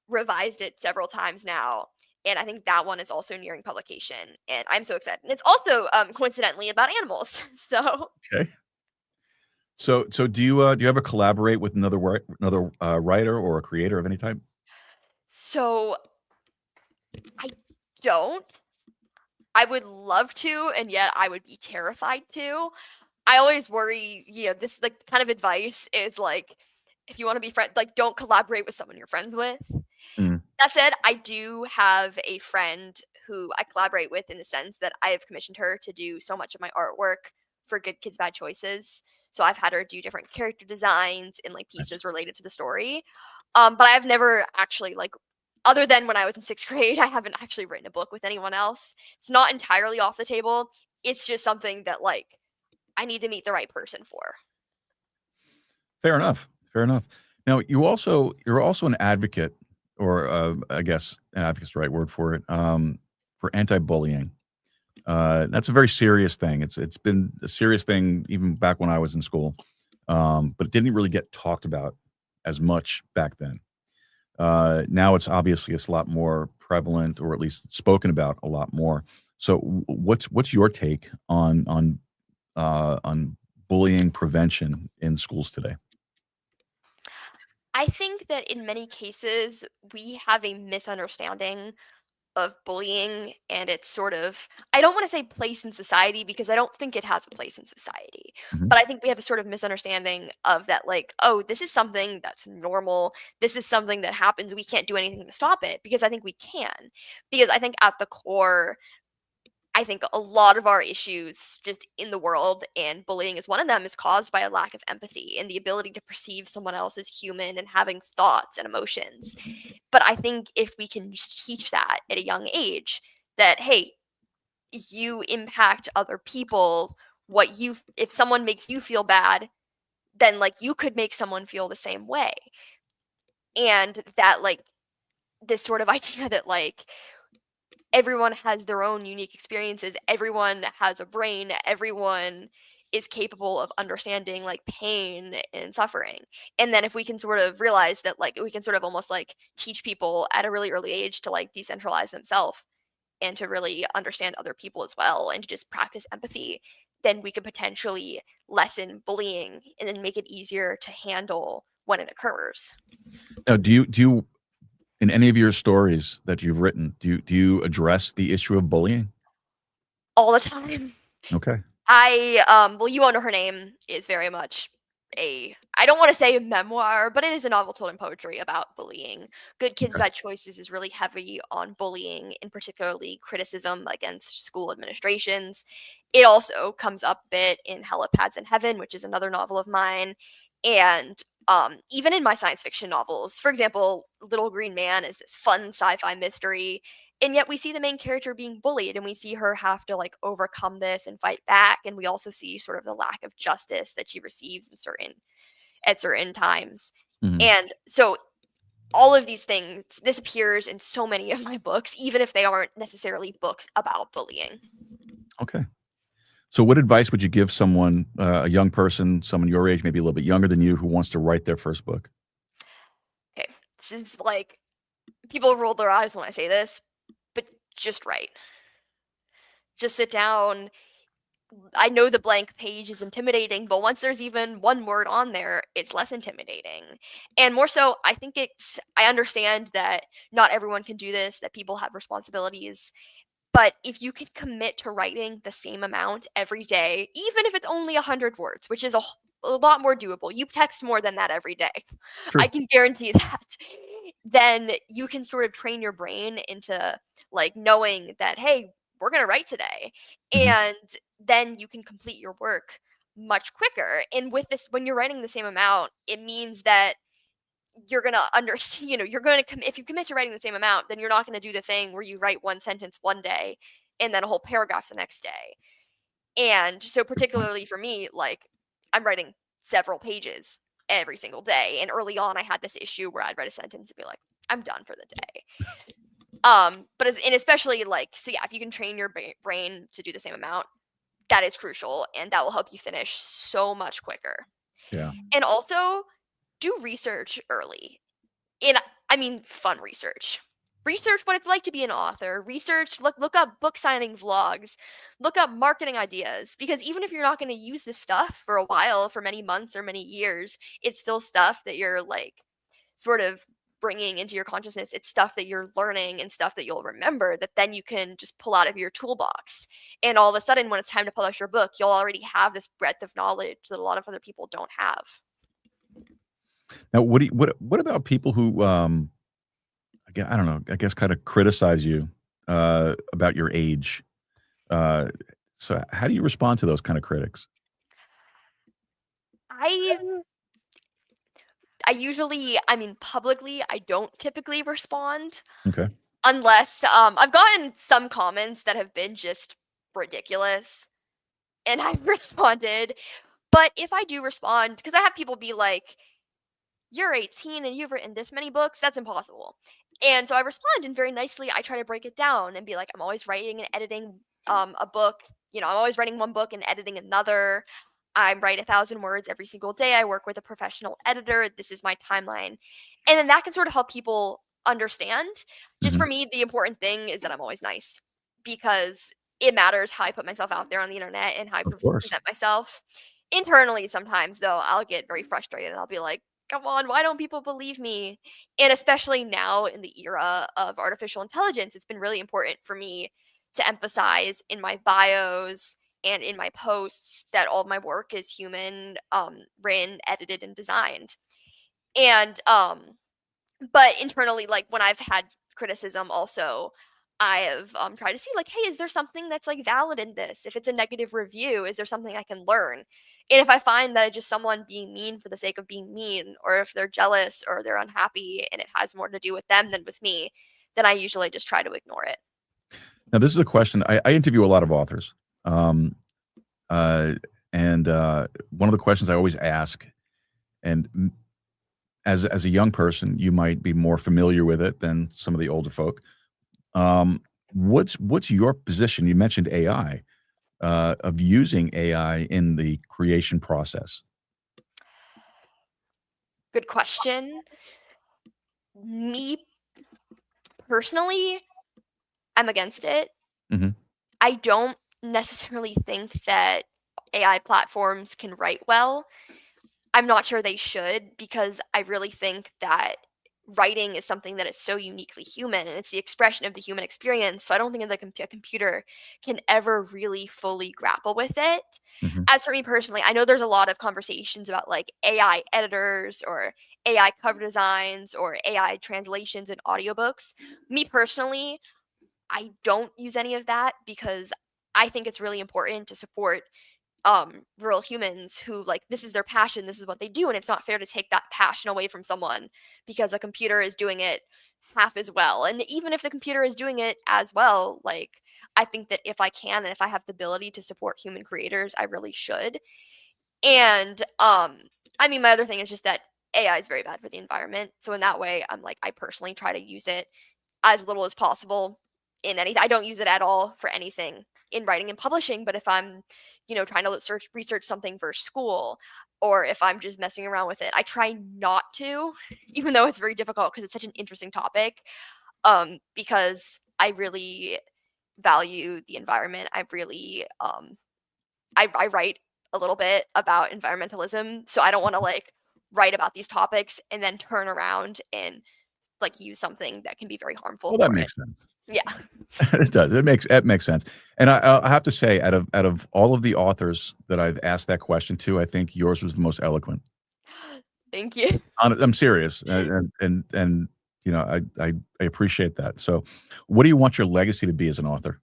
revised it several times now, and I think that one is also nearing publication, and I'm so excited. And it's also coincidentally about animals. So Okay. So do you ever collaborate with another writer or a creator of any type? so I don't. I would love to, and yet I would be terrified to. I always worry, this like kind of advice is like, if you want to be friends, like don't collaborate with someone you're friends with. Mm. That said, I do have a friend who I collaborate with in the sense that I have commissioned her to do so much of my artwork for Good Kids Bad Choices. So I've had her do different character designs and like Nice. pieces related to the story. But I've never actually like, other than when I was in 6th grade, I haven't actually written a book with anyone else. It's not entirely off the table. It's just something that like I need to meet the right person for. Fair enough. Fair enough. Now, you're also an advocate, or I guess an advocate's the right word for it, for anti-bullying. That's a very serious thing. It's been a serious thing even back when I was in school, but it didn't really get talked about as much back then. Now it's a lot more prevalent, or at least spoken about a lot more. So, what's your take on bullying prevention in schools today? I think that in many cases we have a misunderstanding of bullying and its sort of, I don't want to say place in society because I don't think it has a place in society. Mhm. But I think we have a sort of misunderstanding of that, like, oh, this is something that's normal. This is something that happens. We can't do anything to stop it, because I think we can. Because I think at the core, I think a lot of our issues just in the world, and bullying is one of them, is caused by a lack of empathy and the ability to perceive someone else as human and having thoughts and emotions. But I think if we can just teach that at a young age, that, hey, you impact other people, if someone makes you feel bad, then like you could make someone feel the same way. And that like this sort of idea that like everyone has their own unique experiences. Everyone has a brain. Everyone is capable of understanding like pain and suffering. And then if we can sort of realize that like we can sort of almost like teach people at a really early age to like decentralize themselves and to really understand other people as well and to just practice empathy, then we could potentially lessen bullying and then make it easier to handle when it occurs. Now, do you in any of your stories that you've written, do you address the issue of bullying? All the time. Okay. Well, You Won't Know Her Name is very much I don't want to say a memoir, but it is a novel told in poetry about bullying. Good Kids, Okay. Bad Choices is really heavy on bullying, and particularly criticism against school administrations. It also comes up a bit in Helipads in Heaven, which is another novel of mine. And even in my science fiction novels, for example, Little Green Man is this fun sci-fi mystery, and yet we see the main character being bullied, and we see her have to like overcome this and fight back, and we also see sort of the lack of justice that she receives at certain times. Mhm. And so all of these things, this appears in so many of my books, even if they aren't necessarily books about bullying. Okay. So what advice would you give someone, a young person, someone your age, maybe a little bit younger than you, who wants to write their first book? Okay, this is like, people roll their eyes when I say this, but just write. Just sit down. I know the blank page is intimidating, but once there's even one word on there, it's less intimidating. And more so, I understand that not everyone can do this, that people have responsibilities. But if you can commit to writing the same amount every day, even if it's only 100 words, which is a lot more doable, you text more than that every day. I True. can guarantee that. Then you can sort of train your brain into like knowing that, hey, we're going to write today. Mhm. And then you can complete your work much quicker. And with this, when you're writing the same amount, it means that you're gonna understand, you're gonna if you commit to writing the same amount, then you're not gonna do the thing where you write one sentence one day and then a whole paragraph the next day. And so Good point. particularly for me, like, I'm writing several pages every single day. And early on I had this issue where I'd write a sentence and be like, I'm done for the day. And especially like, so yeah, if you can train your brain to do the same amount, that is crucial, and that will help you finish so much quicker. Yeah. And also do research early. In I mean, fun research. Research what it's like to be an author. Look up book signing vlogs. Look up marketing ideas, because even if you're not going to use this stuff for a while, for many months or many years, it's still stuff that you're like sort of bringing into your consciousness. It's stuff that you're learning and stuff that you'll remember that then you can just pull out of your toolbox. And all of a sudden when it's time to publish your book, you'll already have this breadth of knowledge that a lot of other people don't have. Now, what about people who, I don't know, I guess kind of criticize you, about your age? Uh, so how do you respond to those kind of critics? I publicly, I don't typically respond Okay. unless I've gotten some comments that have been just ridiculous and I've responded. But if I do respond, because I have people be like, you're 18 and you've written this many books, that's impossible. And so I respond, and very nicely I try to break it down and be like, I'm always writing and editing a book. I'm always writing one book and editing another. I write 1,000 words every single day. I work with a professional editor. This is my timeline. And then that can sort of help people understand. Just Mhm. for me, the important thing is that I'm always nice, because it matters how I put myself out there on the internet and how I Of course. present myself. Internally, sometimes, though, I'll get very frustrated. I'll be like, come on, why don't people believe me? And especially now in the era of artificial intelligence, it's been really important for me to emphasize in my bios and in my posts that all of my work is human, written, edited, and designed. And but internally, like when I've had criticism also, I have tried to see like, hey, is there something that's like valid in this? If it's a negative review, is there something I can learn? And if I find that it's just someone being mean for the sake of being mean, or if they're jealous or they're unhappy and it has more to do with them than with me, then I usually just try to ignore it. Now, this is a question. I interview a lot of authors. Um, uh, and one of the questions I always ask, and as a young person, you might be more familiar with it than some of the older folk. What's your position? You mentioned AI, of using AI in the creation process. Good question. Me personally, I'm against it. Mhm. I don't necessarily think that AI platforms can write well. I'm not sure they should, because I really think that writing is something that is so uniquely human, and it's the expression of the human experience. So I don't think that a computer can ever really fully grapple with it. Mhm. As for me personally, I know there's a lot of conversations about like AI editors or AI cover designs or AI translations in audiobooks. Me personally, I don't use any of that because I think it's really important to support real humans who, like, this is their passion, this is what they do, and it's not fair to take that passion away from someone because a computer is doing it half as well. And even if the computer is doing it as well, like, I think that if I can and if I have the ability to support human creators, I really should. And I mean, my other thing is just that AI is very bad for the environment. So in that way, I'm like, I personally try to use it as little as possible in anything. I don't use it at all for anything in writing and publishing, but if I'm, trying to research something for school, or if I'm just messing around with it, I try not to, even though it's very difficult because it's such an interesting topic. Because I really value the environment. I really I write a little bit about environmentalism, so I don't want to like write about these topics and then turn around and like use something that can be very harmful Well, that for it. makes sense. Yeah. It does. It makes sense. And I have to say, out of all of the authors that I've asked that question to, I think yours was the most eloquent. Thank you. I'm serious, and I appreciate that. So, what do you want your legacy to be as an author?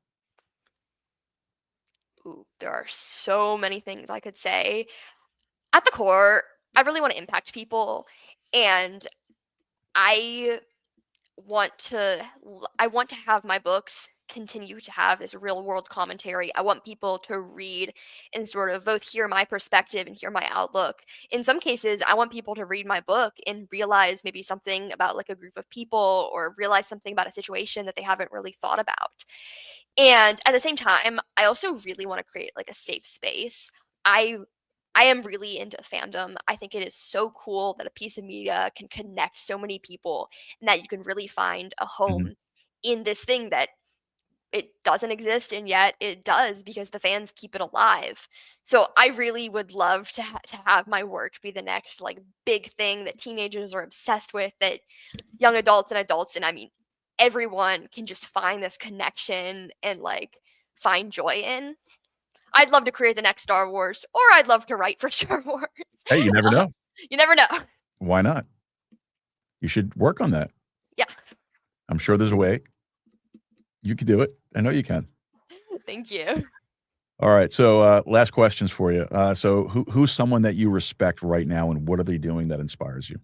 Ooh, there are so many things I could say. At the core, I really want to impact people, and I I want to have my books continue to have this real world commentary. I want people to read and sort of both hear my perspective and hear my outlook. In some cases, I want people to read my book and realize maybe something about like a group of people, or realize something about a situation that they haven't really thought about. And at the same time, I also really want to create like a safe space. I I am really into fandom. I think it is so cool that a piece of media can connect so many people, and that you can really find a Mhm. home in this thing that it doesn't exist, and yet it does because the fans keep it alive. So I really would love to have my work be the next like big thing that teenagers are obsessed with, that young adults and I mean everyone can just find this connection and like find joy in. I'd love to create the next Star Wars, or I'd love to write for Star Wars. Hey, you never know. You never know. Why not? You should work on that. Yeah. I'm sure there's a way. You can do it. I know you can. Thank you. All right. So, last questions for you. So, who's someone that you respect right now, and what are they doing that inspires you?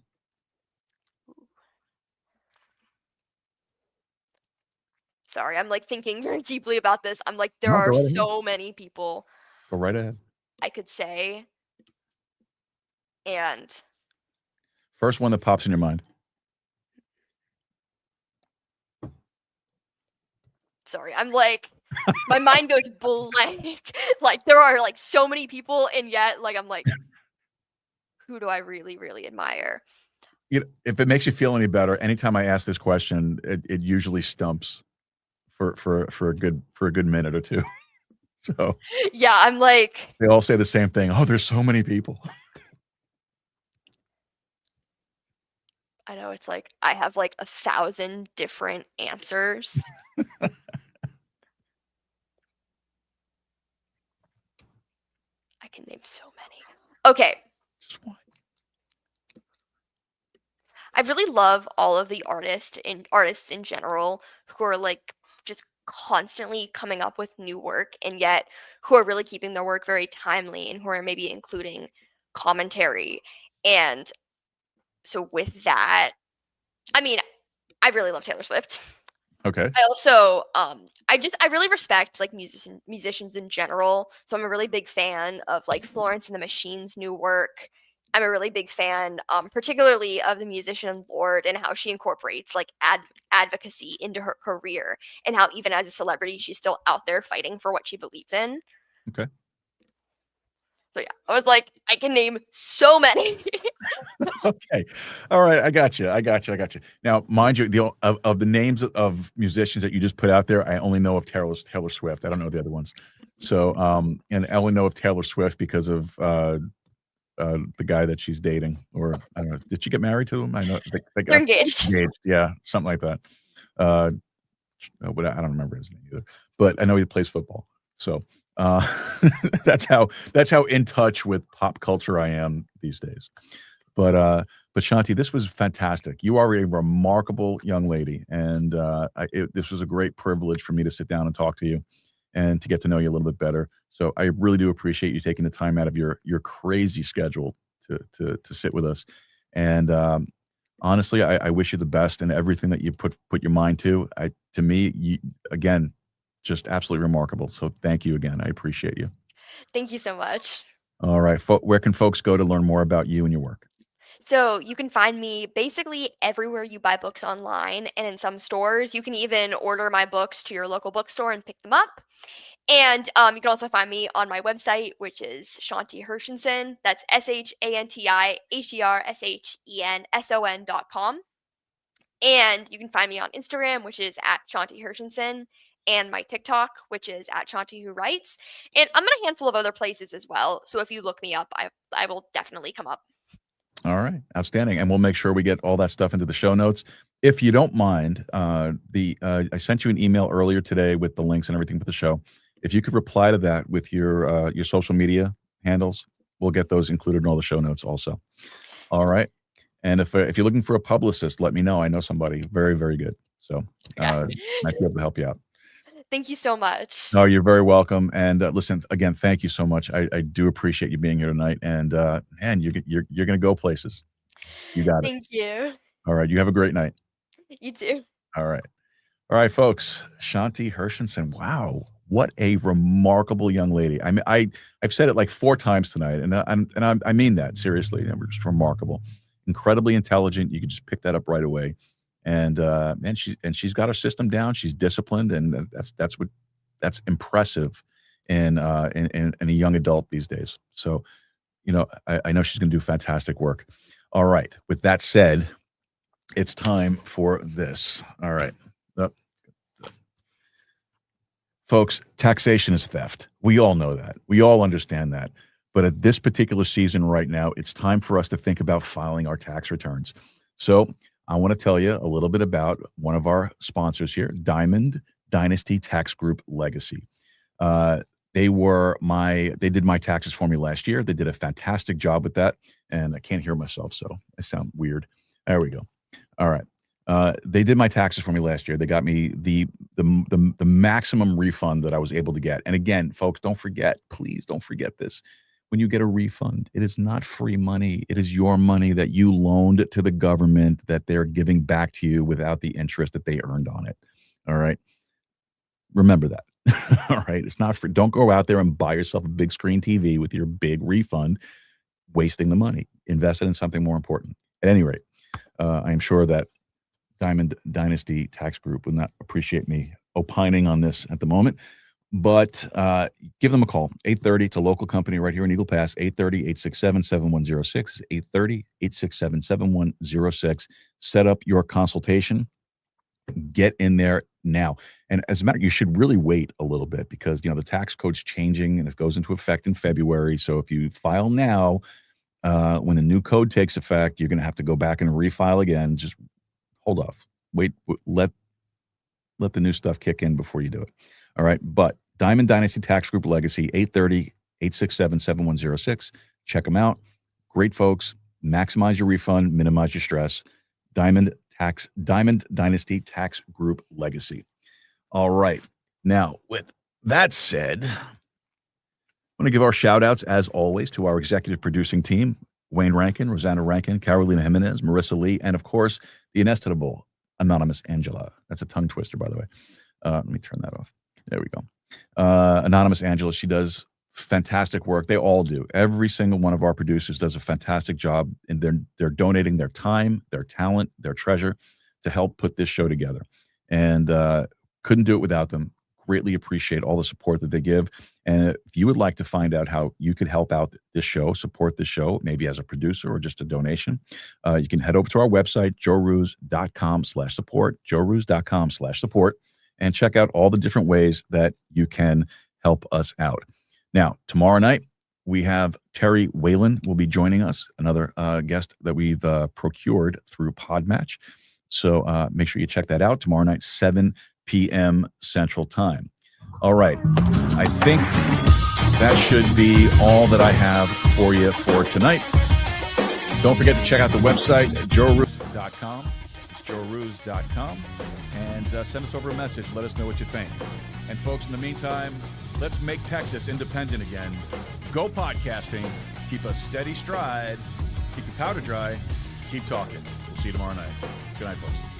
Sorry, I'm like thinking very deeply about this. I'm like, there No, are go right ahead. so many people Go right ahead. I could say, and First one that pops in your mind. sorry, I'm like, my mind goes blank. Like, there are like so many people, and yet, like, I'm like, who do I really, really admire? If it makes you feel any better, anytime I ask this question, it usually stumps for a good minute or two. So Yeah, I'm like, they all say the same thing. Oh, there's so many people. I know it's like I have like 1,000 different answers. I can name so many. Okay, Just one. I really love all of the artists in general who are like just constantly coming up with new work, and yet who are really keeping their work very timely, and who are maybe including commentary. And so with that, I mean, I really love Taylor Swift. Okay. I also I really respect like musicians in general. So I'm a really big fan of like Florence and the Machine's new work. I'm a really big fan, particularly of the musician Lorde, and how she incorporates like advocacy into her career, and how even as a celebrity, she's still out there fighting for what she believes in. Okay. So yeah, I was like, I can name so many. Okay. All right. I got you. Now, mind you, of the names of musicians that you just put out there, I only know of Taylor Swift. I don't know the other ones. So, and I only know of Taylor Swift because of the guy that she's dating, or I don't know. Did she get married to him? I know they They're got engaged. engaged. Yeah, something like that. Uh, but I don't remember his name either. But I know he plays football. So uh, that's how in touch with pop culture I am these days. But Shanti, this was fantastic. You are a remarkable young lady, and this was a great privilege for me to sit down and talk to you, and to get to know you a little bit better. So I really do appreciate you taking the time out of your crazy schedule to sit with us. And honestly, I wish you the best in everything that you put your mind to. To me, you, again, just absolutely remarkable. So thank you again. I appreciate you. Thank you so much. All right, where can folks go to learn more about you and your work? So you can find me basically everywhere you buy books online and in some stores. You can even order my books to your local bookstore and pick them up. And you can also find me on my website, which is Shanti Hershenson. That's ShantiHershenson.com. And you can find me on Instagram, which is at Shanti Hershenson, and my TikTok, which is at Shanti Who Writes. And I'm in a handful of other places as well. So if you look me up, I will definitely come up. All right, outstanding, and we'll make sure we get all that stuff into the show notes. If you don't mind, I sent you an email earlier today with the links and everything for the show. If you could reply to that with your social media handles, we'll get those included in all the show notes also. All right, and if you're looking for a publicist, let me know. I know somebody very, very good, so might be able to help you out. Thank you so much. No, you're very welcome. And listen, again, thank you so much. I do appreciate you being here tonight. And man, you're going to go places. You got it. Thank you. All right. You have a great night. You too. All right. All right, folks. Shanti Hershenson. Wow, what a remarkable young lady. I mean, I've said it like 4 times tonight, and I mean that seriously. We're just remarkable, incredibly intelligent. You can just pick that up right away. And she's got her system down. She's disciplined, and that's impressive in a young adult these days. So, I know she's going to do fantastic work. All right. With that said, it's time for this. All right, folks. Taxation is theft. We all know that. We all understand that. But at this particular season right now, it's time for us to think about filing our tax returns. So I want to tell you a little bit about one of our sponsors here, Diamond Dynasty Tax Group Legacy. They did my taxes for me last year. They did a fantastic job with that, and I can't hear myself, so I sound weird. There we go. All right. They did my taxes for me last year. They got me the maximum refund that I was able to get. And again, folks, please don't forget this. When you get a refund, it is not free money. It is your money that you loaned to the government that they're giving back to you without the interest that they earned on it. All right. Remember that. All right. It's not free. Don't go out there and buy yourself a big screen TV with your big refund, wasting the money. Invest it in something more important. At any rate, I am sure that Diamond Dynasty Tax Group would not appreciate me opining on this at the moment. But give them a call, 830. It's a local company right here in Eagle Pass, 830-867-7106, 830-867-7106. Set up your consultation. Get in there now. And as a matter, you should really wait a little bit because, the tax code's changing and it goes into effect in February. So if you file now, when the new code takes effect, you're going to have to go back and refile again. Just hold off. Wait, let the new stuff kick in before you do it. All right. But Diamond Dynasty Tax Group Legacy, 830-867-7106. Check them out. Great folks. Maximize your refund, minimize your stress. Diamond Dynasty Tax Group Legacy. All right. Now, with that said, I'm going to give our shout outs, as always, to our executive producing team, Wayne Rankin, Rosanna Rankin, Carolina Jimenez, Marissa Lee, and of course, the inestimable Anonymous Angela. That's a tongue twister, by the way. Let me turn that off. There we go. Anonymous Angela, she does fantastic work. They all do. Every single one of our producers does a fantastic job, and they're donating their time, their talent, their treasure to help put this show together. And couldn't do it without them. Greatly appreciate all the support that they give. And if you would like to find out how you could help out this show, support this show, maybe as a producer or just a donation, you can head over to our website, joerooz.com/support, joerooz.com/support, and check out all the different ways that you can help us out. Now, tomorrow night, we have Terry Whalen will be joining us, another guest that we've procured through Podmatch. So make sure you check that out tomorrow night, 7 p.m. Central Time. All right. I think that should be all that I have for you for tonight. Don't forget to check out the website, joerooz.com. It's joerooz.com. And send us over a message. Let us know what you think. And folks, in the meantime, let's make Texas independent again. Go podcasting. Keep a steady stride. Keep your powder dry. Keep talking. We'll see you tomorrow night. Good night, folks.